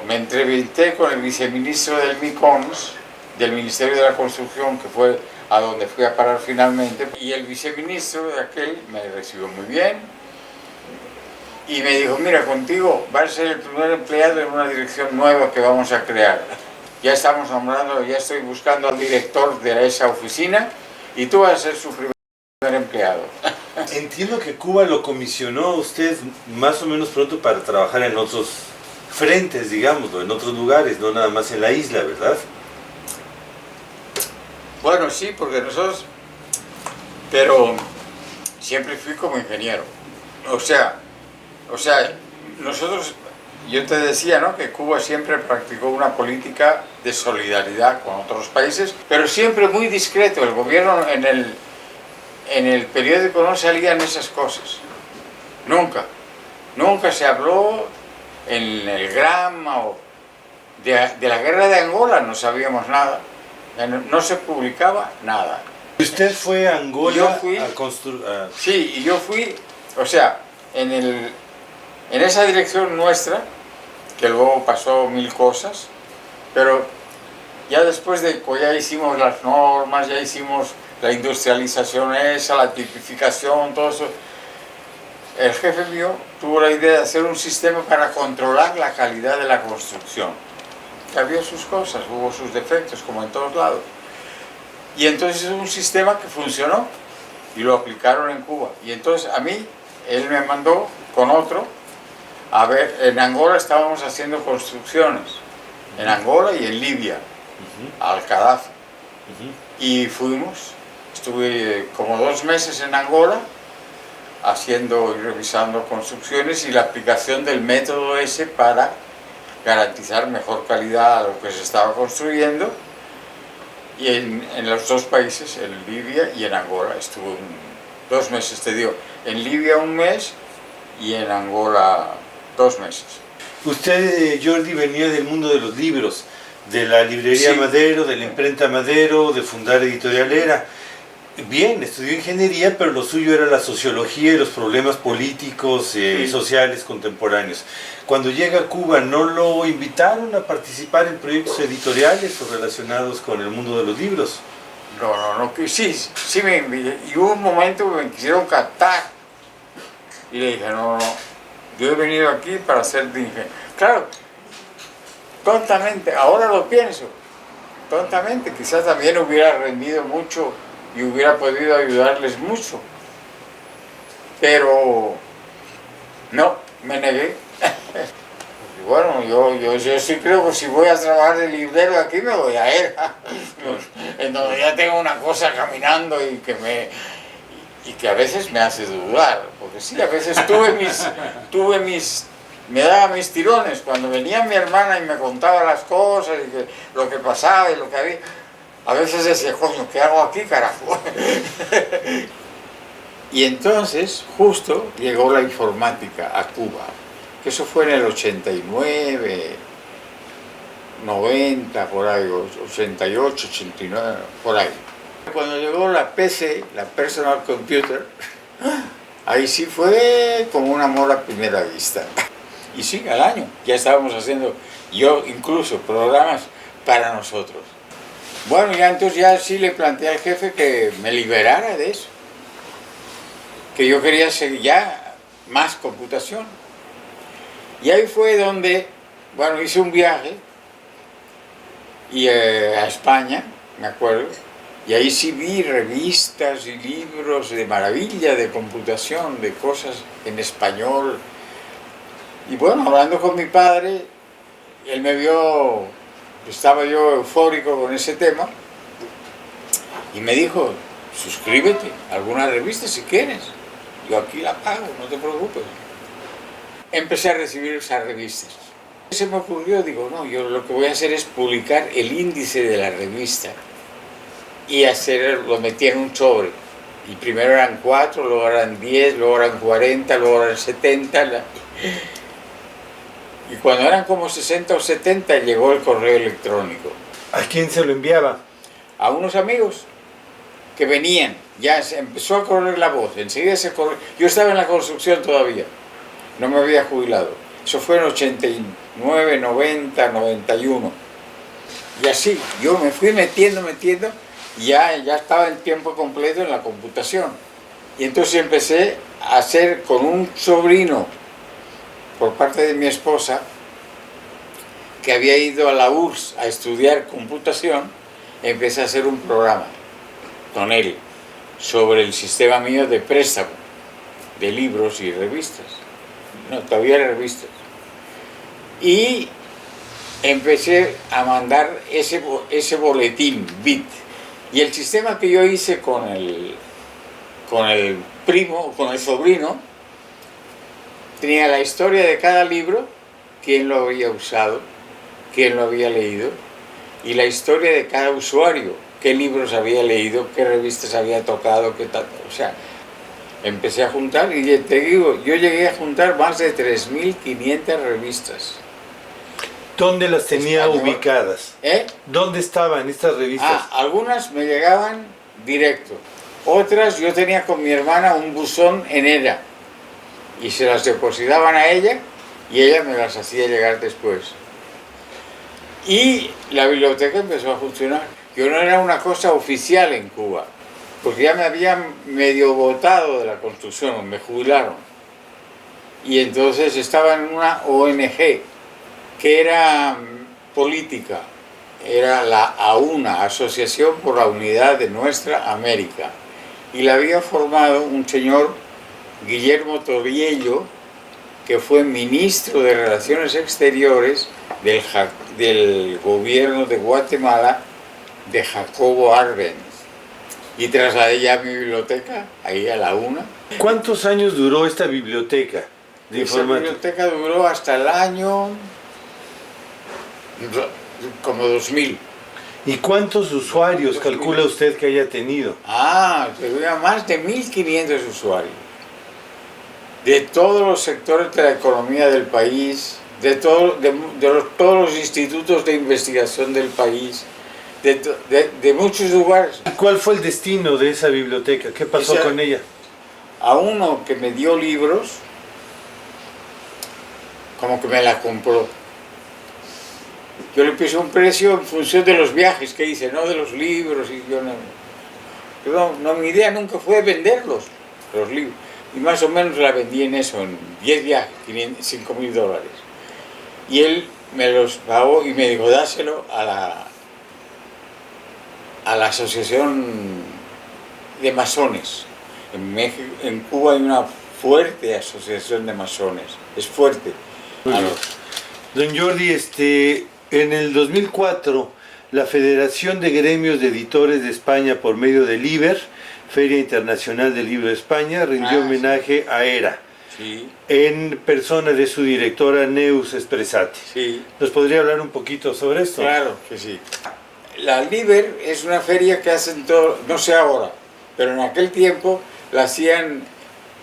Me entrevisté con el viceministro del MICONS, del Ministerio de la Construcción, que fue a donde fui a parar finalmente, y el viceministro de aquel me recibió muy bien y me dijo, mira, contigo vas a ser el primer empleado en una dirección nueva que vamos a crear. Ya estamos nombrando, ya estoy buscando al director de esa oficina y tú vas a ser su primer empleado. Entiendo que Cuba lo comisionó a usted más o menos pronto para trabajar en otros frentes, digámoslo, en otros lugares, no nada más en la isla, ¿verdad? Bueno, sí, porque pero siempre fui como ingeniero. O sea, nosotros, yo te decía, ¿no?, que Cuba siempre practicó una política de solidaridad con otros países, pero siempre muy discreto. El gobierno en el periódico no salían esas cosas. Nunca se habló en el Granma o de la guerra de Angola, no sabíamos nada. No se publicaba nada. ¿Usted fue a Angola a construir? Sí, y yo fui O sea, en esa dirección nuestra, que luego pasó mil cosas, pero ya después de que ya hicimos las normas, ya hicimos la industrialización esa, la tipificación, todo eso, el jefe mío tuvo la idea de hacer un sistema para controlar la calidad de la construcción. Que había sus cosas, hubo sus defectos, como en todos lados. Y entonces es un sistema que funcionó y lo aplicaron en Cuba. Y entonces a mí, él me mandó con otro, a ver, en Angola estábamos haciendo construcciones, en Angola y en Libia, al Gaddafi. Y fuimos, estuve como 2 meses en Angola, haciendo y revisando construcciones y la aplicación del método ese para garantizar mejor calidad a lo que se estaba construyendo. Y en los 2 países, en Libia y en Angola, estuve 2 meses, te digo, en Libia 1 mes y en Angola 2 meses. Usted, Jordi, venía del mundo de los libros, de la librería Sí. Madero, de la imprenta Madero, de fundar Editorial Era. Bien, estudió ingeniería, pero lo suyo era la sociología y los problemas políticos y sociales contemporáneos. Cuando llega a Cuba, ¿no lo invitaron a participar en proyectos editoriales o relacionados con el mundo de los libros? No, que sí me invité. Y hubo un momento que me quisieron captar. Y le dije, no, yo he venido aquí para ser de ingeniero. Claro, tontamente, ahora lo pienso, tontamente, quizás también hubiera rendido mucho y hubiera podido ayudarles mucho. Pero no, me negué. Y bueno, yo sí creo que si voy a trabajar de librero aquí me voy a ir. En donde ya tengo una cosa caminando y que a veces me hace dudar. Porque sí, a veces me daba mis tirones. Cuando venía mi hermana y me contaba las cosas y lo que pasaba y lo que había, a veces decía, coño, ¿qué hago aquí, carajo? Y entonces, justo, llegó la informática a Cuba, que eso fue en el 89, 90, por ahí, 88, 89, por ahí. Cuando llegó la PC, la Personal Computer, ahí sí fue como un amor a primera vista. Y sí, al año, ya estábamos haciendo, yo incluso, programas para nosotros. Bueno, ya entonces ya sí le planteé al jefe que me liberara de eso. Que yo quería seguir ya más computación. Y ahí fue donde, bueno, hice un viaje a España, me acuerdo, y ahí sí vi revistas y libros de maravilla de computación, de cosas en español. Y bueno, hablando con mi padre, él me vio, estaba yo eufórico con ese tema, y me dijo, suscríbete a alguna revista si quieres. Yo aquí la pago, no te preocupes. Empecé a recibir esas revistas. Se me ocurrió, digo, no, yo lo que voy a hacer es publicar el índice de la revista y lo metí en un sobre. Y primero eran 4, luego eran 10, luego eran 40, luego eran 70. Y cuando eran como 60 o 70 llegó el correo electrónico. ¿A quién se lo enviaba? A unos amigos que venían, ya se empezó a correr la voz, enseguida se corrió. Yo estaba en la construcción todavía, no me había jubilado. Eso fue en 89, 90, 91. Y así, yo me fui metiendo, y ya estaba en tiempo completo en la computación. Y entonces empecé a hacer con un sobrino, por parte de mi esposa, que había ido a la URSS a estudiar computación, empecé a hacer un programa con él sobre el sistema mío de préstamo de libros y revistas. No, todavía revistas. Y empecé a mandar ese boletín, BIT. Y el sistema que yo hice con el sobrino, tenía la historia de cada libro, quién lo había usado, quién lo había leído, y la historia de cada usuario, qué libros había leído, qué revistas había tocado, qué tal. O sea, empecé a juntar y te digo, yo llegué a juntar más de 3.500 revistas. ¿Dónde las tenía Español. ubicadas? ¿Dónde estaban estas revistas? Algunas me llegaban directo. Otras yo tenía con mi hermana un buzón en ERA. y se las depositaban a ella y ella me las hacía llegar después. Y la biblioteca empezó a funcionar, que no era una cosa oficial en Cuba, porque ya me habían medio botado de la construcción, me jubilaron. Y entonces estaba en una ONG que era política, era la AUNA, Asociación por la Unidad de Nuestra América, y la había formado un señor, Guillermo Toriello, que fue ministro de Relaciones Exteriores del gobierno de Guatemala de Jacobo Arbenz. Y trasladé ya mi biblioteca, ahí a la UNA. ¿Cuántos años duró esta biblioteca de Esa informática? biblioteca duró hasta el año como 2000. ¿Y cuántos usuarios calcula usted que haya tenido? Tenía más de 1500 usuarios. De todos los sectores de la economía del país, todos los institutos de investigación del país, de muchos lugares. ¿Cuál fue el destino de esa biblioteca? ¿Qué pasó con ella? A uno que me dio libros, como que me la compró. Yo le puse un precio en función de los viajes que hice, no de los libros. Y mi idea nunca fue venderlos, los libros. Y más o menos la vendí en eso, en 10 viajes, $5.000. Y él me los pagó y me dijo, dáselo a la asociación de masones. En Cuba hay una fuerte asociación de masones, es fuerte. Don Jordi, en el 2004, la Federación de Gremios de Editores de España, por medio del IBER, Feria Internacional del Libro de España, rindió homenaje a ERA, en persona de su directora Neus Espresati. ¿Nos podría hablar un poquito sobre esto? Claro que sí. La LIBER es una feria que hacen todo, no sé ahora, pero en aquel tiempo la hacían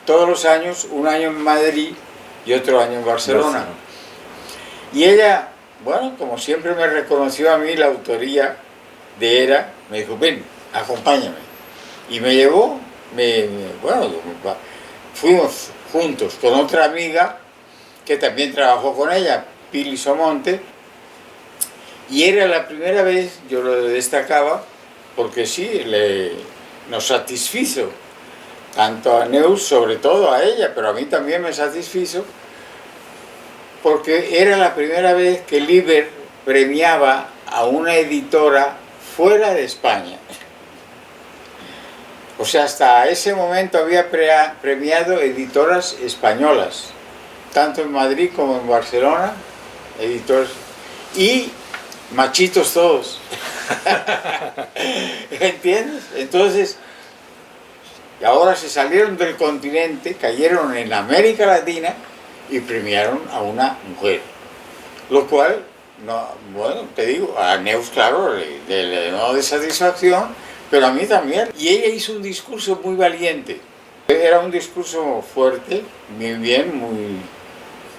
todos los años, un año en Madrid y otro año en Barcelona. Y ella, bueno, como siempre me reconoció a mí la autoría de ERA, me dijo, ven, acompáñame. Y me llevó, fuimos juntos con otra amiga que también trabajó con ella, Pili Somonte, y era la primera vez, yo lo destacaba, porque sí, nos satisfizo, tanto a Neus, sobre todo a ella, pero a mí también me satisfizo, porque era la primera vez que el IBER premiaba a una editora fuera de España. O sea, hasta ese momento había premiado editoras españolas, tanto en Madrid como en Barcelona, editores, y machitos todos. ¿Entiendes? Entonces, ahora se salieron del continente, cayeron en América Latina y premiaron a una mujer. Lo cual, te digo, a Neus, claro, le llenó de satisfacción, pero a mí también. Y ella hizo un discurso muy valiente. Era un discurso fuerte, muy bien,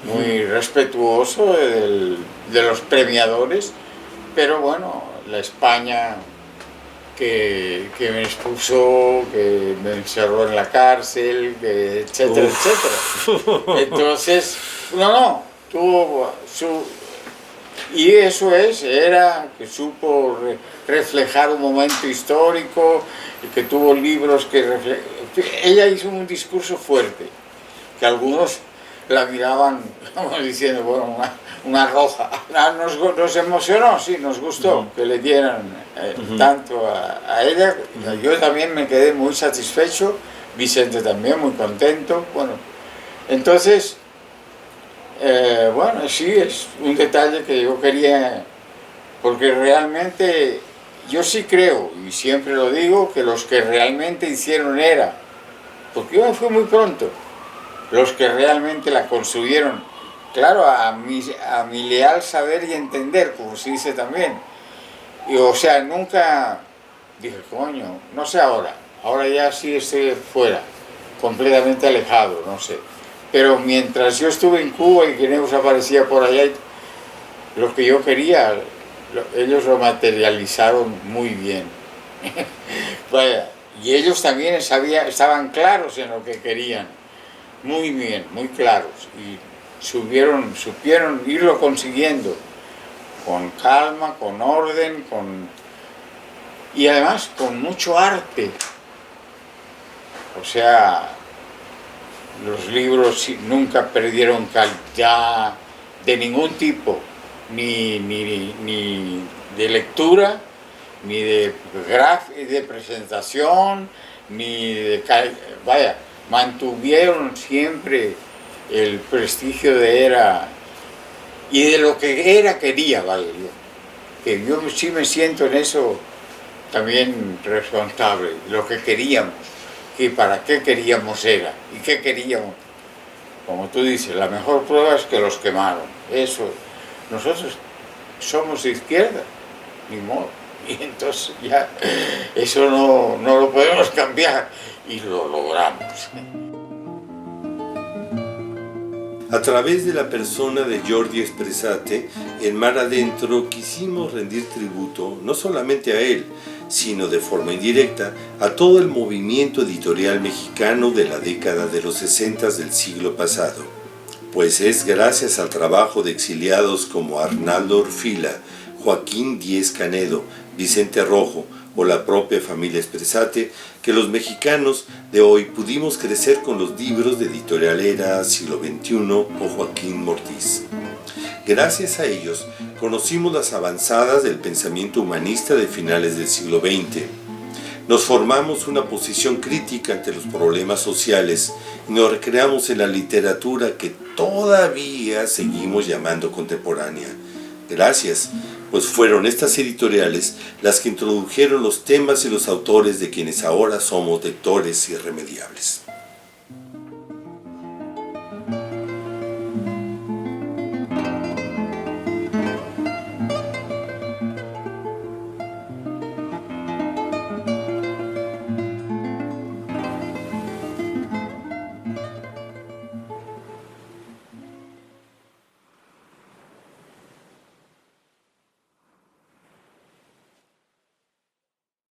muy respetuoso de los premiadores, pero bueno, la España que me expulsó, que me encerró en la cárcel, etcétera, etcétera. Entonces, tuvo su... Y eso era que supo reflejar un momento histórico, y que tuvo libros que reflejan... Ella hizo un discurso fuerte, que algunos la miraban como diciendo, bueno, una roja. Nos emocionó, sí, nos gustó que le dieran tanto a ella. Yo también me quedé muy satisfecho, Vicente también muy contento. Bueno, entonces, sí, es un detalle que yo quería, porque realmente yo sí creo, y siempre lo digo, que los que realmente hicieron ERA, porque yo me fui muy pronto, los que realmente la construyeron, claro, a mi leal saber y entender, como se dice también. Y, o sea, nunca dije, coño, no sé ahora ya sí estoy fuera, completamente alejado, no sé. Pero mientras yo estuve en Cuba y que Neus aparecía por allá, lo que yo quería, ellos lo materializaron muy bien. Vaya, y ellos también estaban claros en lo que querían. muy bien, muy claros, y supieron irlo consiguiendo con calma, con orden, y además con mucho arte. O sea, los libros nunca perdieron calidad de ningún tipo, ni de lectura, ni de presentación, ni de... Vaya, mantuvieron siempre el prestigio de Era y de lo que Era quería, vale, que yo sí me siento en eso también responsable, lo que queríamos, que para qué queríamos Era y qué queríamos. Como tú dices, la mejor prueba es que los quemaron. Eso, nosotros somos de izquierda, ni modo, y entonces ya eso no lo podemos cambiar, y lo logramos. A través de la persona de Jordi Espresate, en Mar Adentro quisimos rendir tributo no solamente a él, sino de forma indirecta a todo el movimiento editorial mexicano de la década de los 60 del siglo pasado. Pues es gracias al trabajo de exiliados como Arnaldo Orfila, Joaquín Díez Canedo, Vicente Rojo o la propia familia Espresate que los mexicanos de hoy pudimos crecer con los libros de Editorial Era, Siglo XXI o Joaquín Mortiz. Gracias a ellos conocimos las avanzadas del pensamiento humanista de finales del siglo XX. Nos formamos una posición crítica ante los problemas sociales y nos recreamos en la literatura que todavía seguimos llamando contemporánea. Gracias, pues fueron estas editoriales las que introdujeron los temas y los autores de quienes ahora somos lectores irremediables.